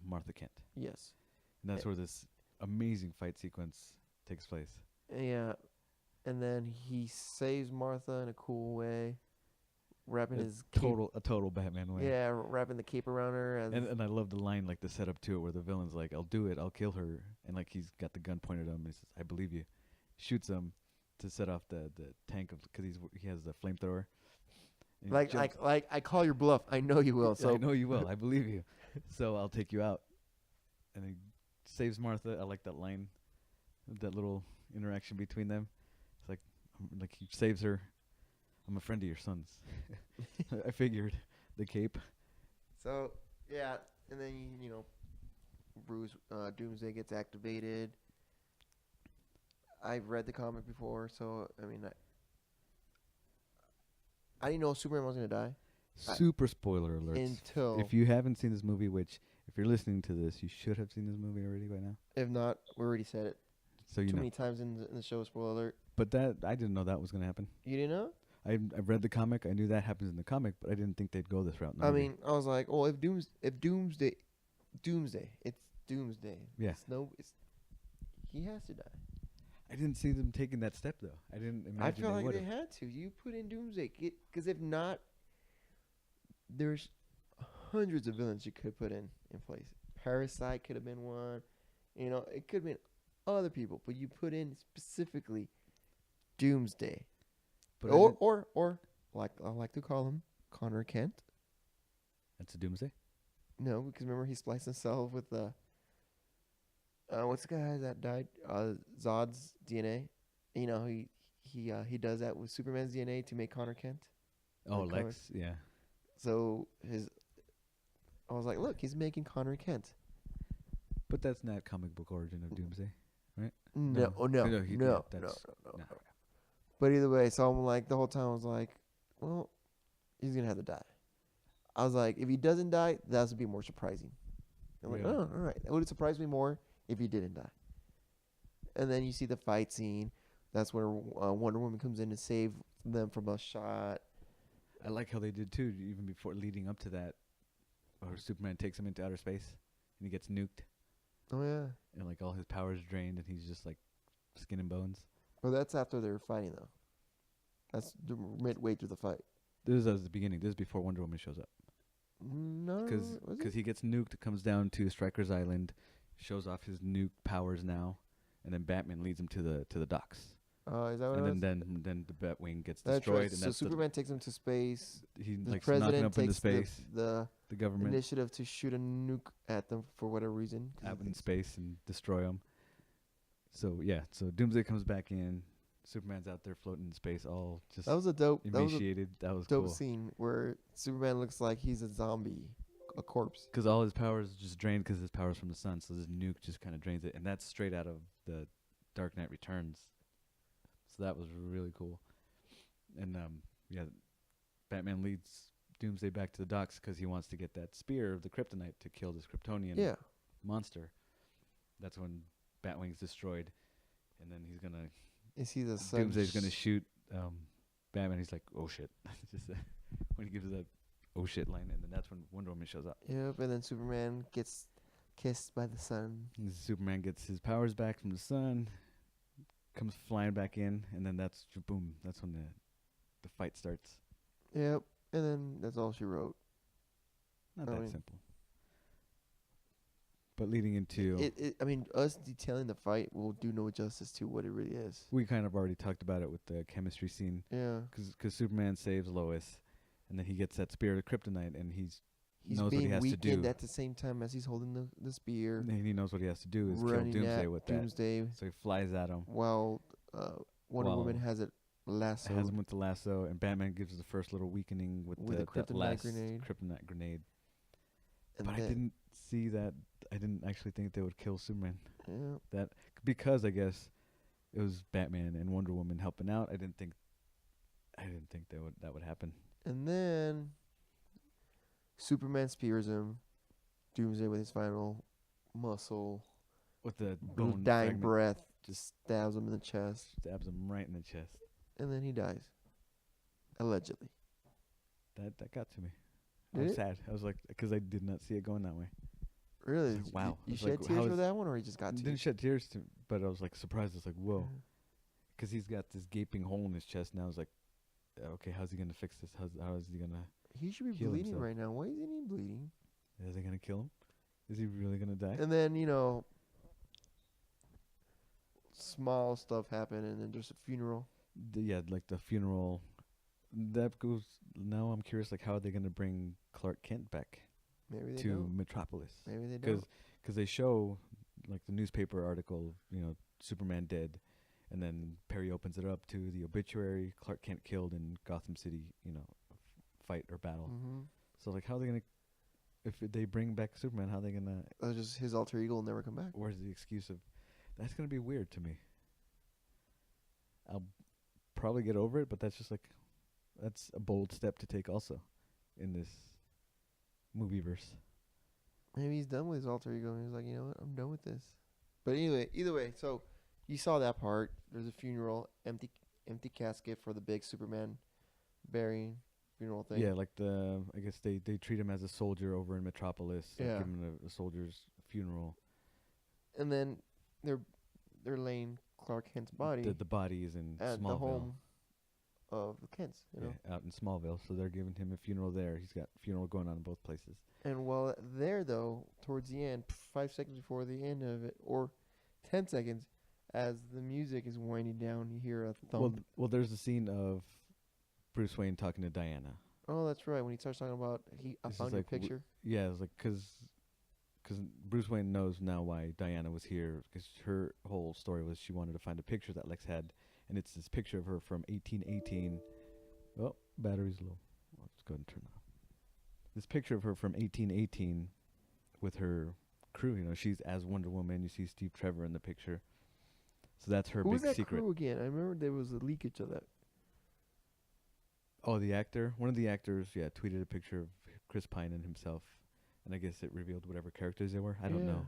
Martha Kent. Yes. And that's where this amazing fight sequence takes place. Yeah, and then he saves Martha in a cool way, wrapping his a total Batman way. Yeah, wrapping the cape around her. And I love the line, like the setup to it, where the villain's like, "I'll do it, I'll kill her," and like he's got the gun pointed at him. And he says, "I believe you." Shoots him to set off the tank because he has the flamethrower. Like I call your bluff. I know you will. So I know you will. I believe you. So I'll take you out. And he saves Martha. I like that line, that little interaction between them. It's like he saves her. I'm a friend of your son's. I figured the cape. So yeah, and then Bruce Doomsday gets activated. I've read the comic before, so I mean, I didn't know Superman was gonna die. Super spoiler alerts. Until if you haven't seen this movie, which if you're listening to this, you should have seen this movie already by now. If not, we already said it. So you too know. many times in the show. Spoiler alert. But that I didn't know that was gonna happen. You didn't know? I've read the comic. I knew that happens in the comic, but I didn't think they'd go this route. I mean, I was like, oh, if Doomsday, it's Doomsday. Yeah. He has to die. I didn't see them taking that step though. I didn't imagine. I feel like would've. they had to. You put in Doomsday, because if not, there's hundreds of villains you could put in place. Parasite could have been one. It could have been other people, but you put in specifically Doomsday. But or like I like to call him Connor Kent. That's a Doomsday? No, because remember he spliced himself with the what's the guy that died? Zod's DNA. He does that with Superman's DNA to make Connor Kent. Oh, like Lex, yeah. So I was like, look, he's making Connor Kent. But that's not comic book origin of Doomsday, right? No. But either way, so I'm like, the whole time I was like, well, he's gonna have to die. I was like, if he doesn't die, that would be more surprising. I'm like, oh, all right. It would have surprised me more if he didn't die. And then you see the fight scene. That's where Wonder Woman comes in to save them from a shot. I like how they did too, even before leading up to that, where Superman takes him into outer space and he gets nuked. Oh yeah. And like all his powers drained, and he's just like skin and bones. Well, that's after they're fighting though. That's midway through the fight. This is the beginning. This is before Wonder Woman shows up. No, because he gets nuked, comes down to Stryker's Island, shows off his nuke powers now, and then Batman leads him to the docks. Is that what it was? And then the Batwing gets that's destroyed. Right. And so Superman takes him to space. He the like president knocking up takes into space. The government initiative to shoot a nuke at them for whatever reason. Out in space and destroy them. So yeah, so Doomsday comes back in. Superman's out there floating in space, all just that was a dope, emaciated. That was dope cool. scene where Superman looks like he's a zombie, a corpse. Because all his powers just drained because his powers from the sun. So this nuke just kind of drains it, and that's straight out of the Dark Knight Returns. So that was really cool. And yeah, Batman leads Doomsday back to the docks because he wants to get that spear of the kryptonite to kill this Kryptonian monster. That's when Batwing's destroyed, and then he's gonna. Is he the sun? Doomsday's gonna shoot Batman. He's like, "Oh shit!" Just when he gives that "oh shit" line, and then that's when Wonder Woman shows up. Yep, and then Superman gets kissed by the sun. And Superman gets his powers back from the sun, comes flying back in, and then that's boom. That's when the fight starts. Yep. And then that's all she wrote. Not I that mean- simple. But leading into, I mean, us detailing the fight will do no justice to what it really is. we kind of already talked about it with the chemistry scene, Yeah. because Superman saves Lois, and then he gets that spear of kryptonite, and He's knows what he being has to weakened do. at the same time as he's holding the spear. And he knows what he has to do is kill running Doomsday at with that. Doomsday So he flies at him, while Wonder Woman While has it lassoed. has him with the lasso, and Batman gives the first little weakening with With the that kryptonite last grenade. kryptonite grenade. And But I then- didn't see that. I didn't actually think they would kill Superman. Yeah. Because I guess it was Batman and Wonder Woman helping out. I didn't think that would happen. And then Superman spears him. Doomsday with his final muscle, With the bone dying fragment, breath, just stabs him in the chest, stabs him right in the chest. and then he dies. Allegedly. That got to me. I Did was it? sad. I was like, because I did not see it going that way. Really? It's like, wow. You It's like, shed how tears for is- that one, or he just got to you? Didn't shed tears, but I was like surprised. I was like, whoa. Yeah. Because he's got this gaping hole in his chest. And I was like, okay, how's he going to fix this? How is he going to... He should be Heal bleeding himself. right now. Why isn't he bleeding? Is he going to kill him? Is he really going to die? And then, small stuff happened, and then there's a funeral. Yeah, like the funeral. That goes... Now I'm curious, like, how are they going to bring Clark Kent back Maybe they to don't. Metropolis? Maybe they don't. Because they show, like, the newspaper article, Superman dead. And then Perry opens it up to the obituary, Clark Kent killed in Gotham City, fight or battle. Mm-hmm. So, like, how are they going to... If they bring back Superman, how are they going to... Just his alter ego will never come back. Where's the excuse of... That's going to be weird to me. I'll probably get over it, but that's just like... That's a bold step to take also in this movieverse. Maybe he's done with his alter ego, and he's like, you know what, I'm done with this. But anyway, either way, so you saw that part. There's a funeral, empty casket for the big Superman burying funeral thing. Yeah, like I guess they treat him as a soldier over in Metropolis. Like Yeah. give him a soldier's funeral. And then they're laying Clark Kent's body The body is in at Smallville. the home of the Kents, Yeah, out in Smallville. So they're giving him a funeral there. He's got funeral going on in both places. And while there, though, towards the end, 5 seconds before the end of it, or 10 seconds, as the music is winding down, you hear a thump. Well, there's a scene of Bruce Wayne talking to Diana. Oh, that's right. When he starts talking about, I This is found your like w- picture. Yeah, it's like because Bruce Wayne knows now why Diana was here, because her whole story was she wanted to find a picture that Lex had, and it's this picture of her from 1818. Oh, battery's low. Let's go ahead and turn it off. This picture of her from 1818 with her crew. She's as Wonder Woman. You see Steve Trevor in the picture. So that's her Who big was that secret. crew again? I remember there was a leakage of that. Oh, the actor? One of the actors, tweeted a picture of Chris Pine and himself. And I guess it revealed whatever characters they were. I don't know.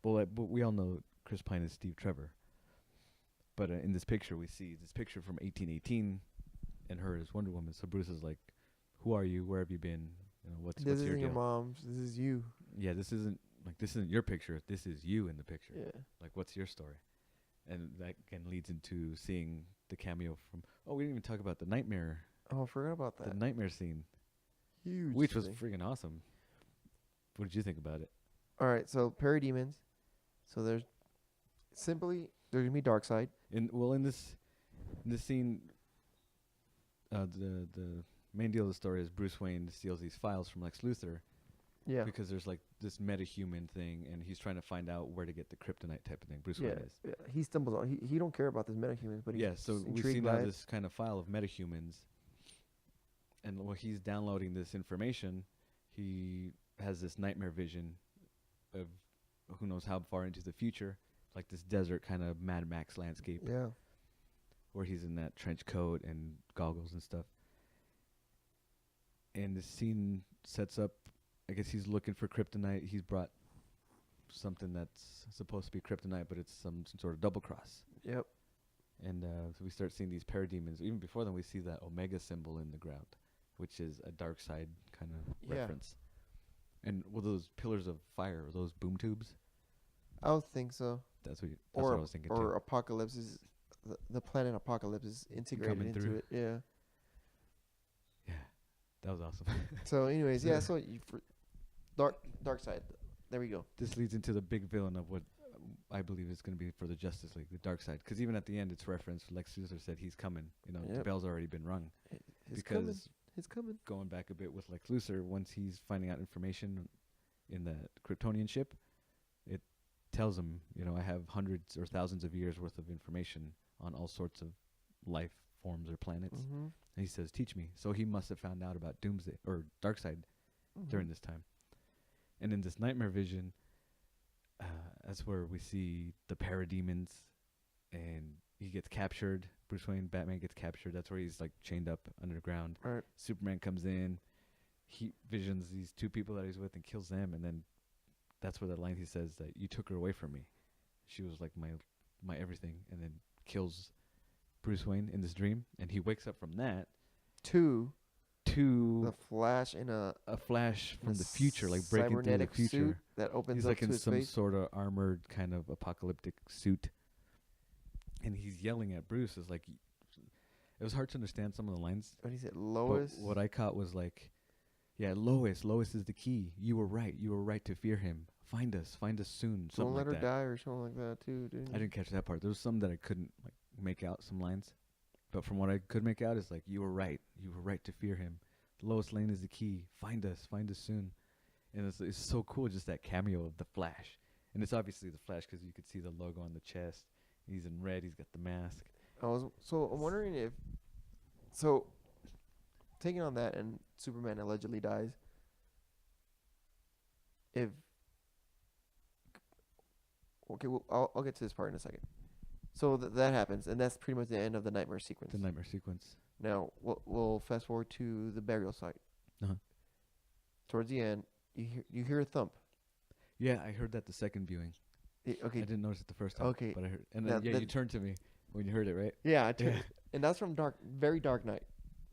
But we all know Chris Pine is Steve Trevor. But in this picture, we see this picture from 1818 and her as Wonder Woman. So Bruce is like, who are you? Where have you been? What's This your isn't your deal? mom's. This is you. Yeah, this isn't your picture. This is you in the picture. Yeah. Like, what's your story? And that again leads into seeing the cameo from... Oh, we didn't even talk about the nightmare. Oh, I forgot about that. The nightmare scene. Huge. Which was thing. freaking awesome. What did you think about it? All right, so parademons. So there's going to be Darkseid. In this scene, the main deal of the story is Bruce Wayne steals these files from Lex Luthor. Yeah. Because there's like this metahuman thing, and he's trying to find out where to get the kryptonite type of thing. Bruce Yeah, Wayne is. yeah. He stumbles on. He don't care about this metahumans, but he's Yeah, so we see intrigued now by it. this kind of file of metahumans, and while he's downloading this information, he has this nightmare vision of who knows how far into the future, like this desert kind of Mad Max landscape, Yeah. where he's in that trench coat and goggles and stuff. And the scene sets up, I guess he's looking for kryptonite. He's brought something that's supposed to be kryptonite, but it's some sort of double cross. Yep. And so we start seeing these parademons. Even before then, we see that Omega symbol in the ground, which is a dark side kind of Yeah. reference. And those pillars of fire, are those boom tubes? I would think so. That's what I was thinking Or too. Apocalypse's the planet apocalypse is integrated Coming into through. it. Yeah. Yeah, that was awesome. So, anyways, So- yeah. So for dark side. There we go. This leads into the big villain of what I believe is going to be for the Justice League, the dark side. Because even at the end, it's referenced. Lex Luthor said he's coming. You know, the Yep. bell's already been rung. It's because coming. It's coming. going back a bit with Lex Luthor, once he's finding out information in the Kryptonian ship, it tells him, you know, I have hundreds or thousands of years worth of information on all sorts of life forms or planets. Mm-hmm. And he says, teach me. So he must have found out about Doomsday or Darkseid during this time. And in this nightmare vision, that's where we see the parademons, and he gets captured. Bruce Wayne, Batman gets captured. That's where he's like chained up underground. Right. Superman comes in. He visions these two people that he's with and kills them. And then that's where the line he says that you took her away from me. She was like my everything. And then kills Bruce Wayne in this dream. And he wakes up from that To to the Flash in a flash from the future, like breaking through the cybernetic future. suit that opens He's up like to in his some face. sort of armored kind of apocalyptic suit, and he's yelling at Bruce. It's like it was hard to understand some of the lines. What he said, Lois. But what I caught was like, yeah, Lois is the key. You were right to fear him. Find us soon. Don't Something let like her that. die or something like that too. I didn't catch that part. There was some that I couldn't like make out some lines, but from what I could make out is like you were right to fear him. Lois Lane is the key. Find us soon. And it's so cool, just that cameo of the Flash. And it's obviously the Flash because you could see the logo on the chest. He's in red. He's got the mask. I'm wondering if taking on that and Superman allegedly dies. If okay, well, I'll get to this part in a second. So that happens, and that's pretty much the end of the nightmare sequence. The nightmare sequence. Now we'll fast forward to the burial site. Uh-huh. Towards the end, you hear a thump. Yeah, I heard that the second viewing. Okay. I didn't notice it the first time. Okay. But I heard, and then That- you turned to me when you heard it, right? Yeah, I turned, Yeah. and that's from very dark night.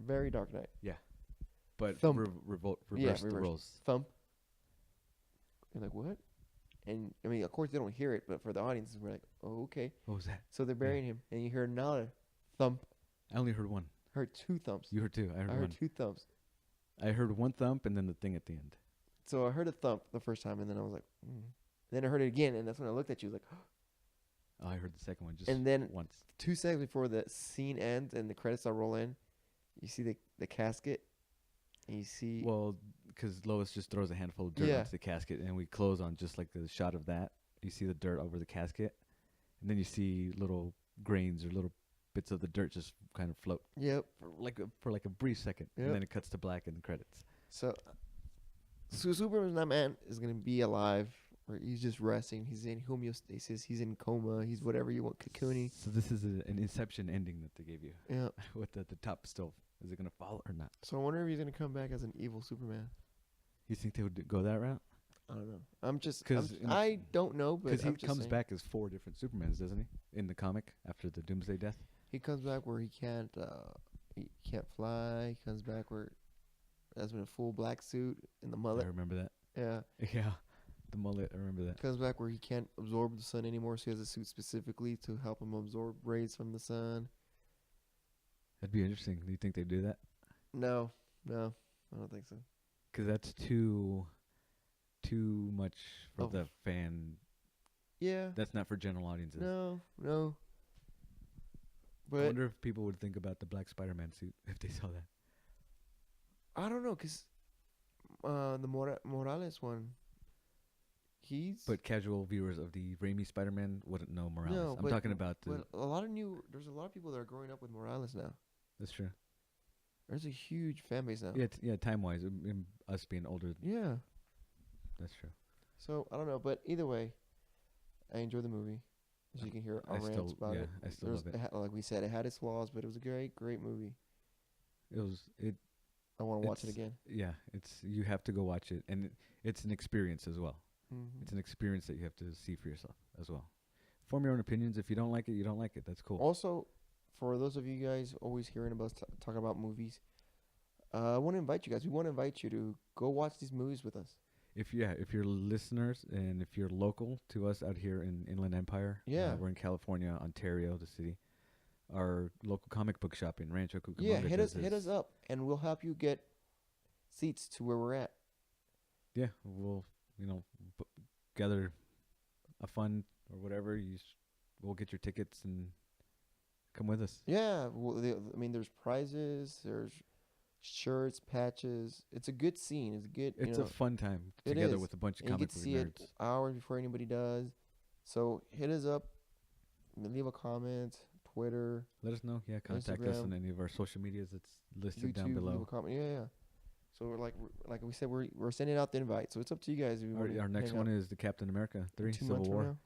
Very dark night. But Thump. reverse the reverse. roles. Thump. You're like, what? And I mean, of course they don't hear it, but for the audience, we're like, oh, okay. What was that? So they're burying him, and you hear another thump. I only heard one. Heard two thumps. You heard two. I heard I one. heard two thumps. I heard one thump and then the thing at the end. So I heard a thump the first time, and then I was like, Then I heard it again, and that's when I looked at you, like, Oh, I heard the second one just and then once. 2 seconds before the scene ends and the credits are roll in, you see the casket, and you see Well, because Lois just throws a handful of dirt Yeah. onto the casket, and we close on just like the shot of that. You see the dirt over the casket, and then you see little grains or little bits of the dirt just kind of float yep. for like a brief second, Yep. and then it cuts to black in the credits. So Superman man is gonna be alive, or he's just resting. He's in homeostasis. He's in coma. He's whatever you want, cocoony. So this is an Inception ending that they gave you Yeah. with the top still. Is it gonna fall or not? So I wonder if he's gonna come back as an evil Superman. You think they would go that route? I don't know. I'm just 'Cause in the- I don't know, but Because he I'm just comes saying. back as 4 different Supermans, doesn't he? In the comic after the Doomsday death. He comes back where he can't fly. He comes back where that's in a full black suit and the I mullet. remember that. Yeah. Yeah, the mullet. I remember that. Comes back where he can't absorb the sun anymore, so he has a suit specifically to help him absorb rays from the sun. That'd be interesting. Do you think they'd do that? No, I don't think so. Because that's too much for Of- the fan. Yeah. That's not for general audiences. No. I But wonder if people would think about the Black Spider-Man suit if they saw that. I don't know, cause the Morales one, he's But casual viewers of the Raimi Spider-Man wouldn't know Morales. No, I'm but- talking about the. but there's a lot of people that are growing up with Morales now. That's true. There's a huge fan base now. Yeah, time-wise, us being older, Yeah. that's true. So I don't know, but either way, I enjoyed the movie. As you can hear our rants about it. I still love it. Like we said, it had its flaws, but it was a great movie. I want to watch it It's- again. Yeah, you have to go watch it, and it's an experience as well. Mm-hmm. It's an experience that you have to see for yourself as well. Form your own opinions. If you don't like it, you don't like it. That's cool. Also, for those of you guys always hearing about talking about movies, I want to invite you guys. We want to invite you to go watch these movies with us. If you're listeners and if you're local to us out here in Inland Empire, Yeah. we're in California, Ontario, the city. our local comic book shop in Rancho Cucamonga. Yeah, hit does us this. up, and we'll help you get seats to where we're at. Yeah, we'll gather a fund or whatever. We'll get your tickets and come with us. Yeah, well, I mean, there's prizes, there's shirts, patches. It's a good scene. It's a good. It's a fun time it together is. with a bunch of And you comic get to book see nerds. it hours before anybody does. So hit us up, leave a comment, Twitter, Let us know. Yeah, contact us Instagram, on any of our social medias that's listed YouTube, down leave a below. comment. Yeah. So like we said, we're sending out the invite. So it's up to you guys. If you wanna Our next hang one out. is the Captain America 3 2 Civil months from War. now.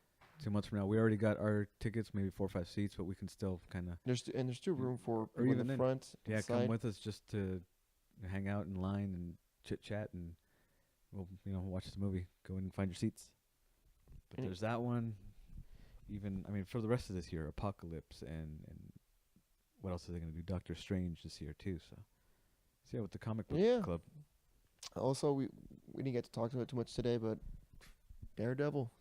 2 months from now. We already got our tickets, maybe 4 or 5 seats, but we can still kind of There's still room for Or people in even the then, front. come side. with us just to hang out in line and chit chat, and we'll watch the movie. Go in and find your seats. But And- there's that one. Even for the rest of this year, Apocalypse and what else are they gonna do? Doctor Strange this year too. So yeah, with the comic book Yeah. club. Also, we didn't get to talk to it too much today, but Daredevil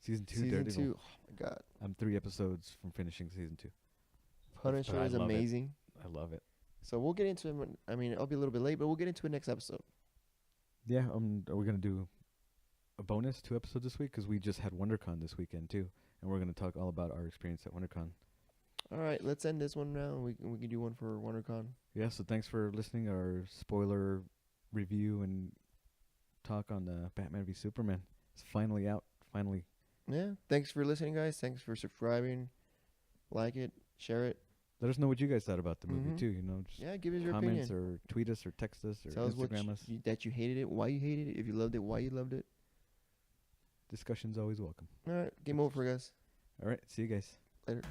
Season 2 season Daredevil. 2. Oh my God, I'm 3 episodes from finishing season 2. Punisher I is love it. amazing. I love it. So we'll get into it. I mean, I'll be a little bit late, but we'll get into it next episode. Yeah. Are we gonna do a bonus 2 episodes this week? Because we just had WonderCon this weekend too, and we're gonna talk all about our experience at WonderCon. All right, let's end this one now. We can do one for WonderCon. Yeah, so thanks for listening. Our spoiler review and talk on the Batman v Superman. It's finally out. Finally. Yeah. Thanks for listening, guys. Thanks for subscribing. Like it, share it. Let us know what you guys thought about the movie Mhm. too. Just Yeah, give us your comments opinion. or tweet us or text us or Tell us what Instagram us. that you hated it, why you hated it, if you loved it, why you loved it. Discussion's always welcome. All right, game over, guys. All right, see you guys. Later.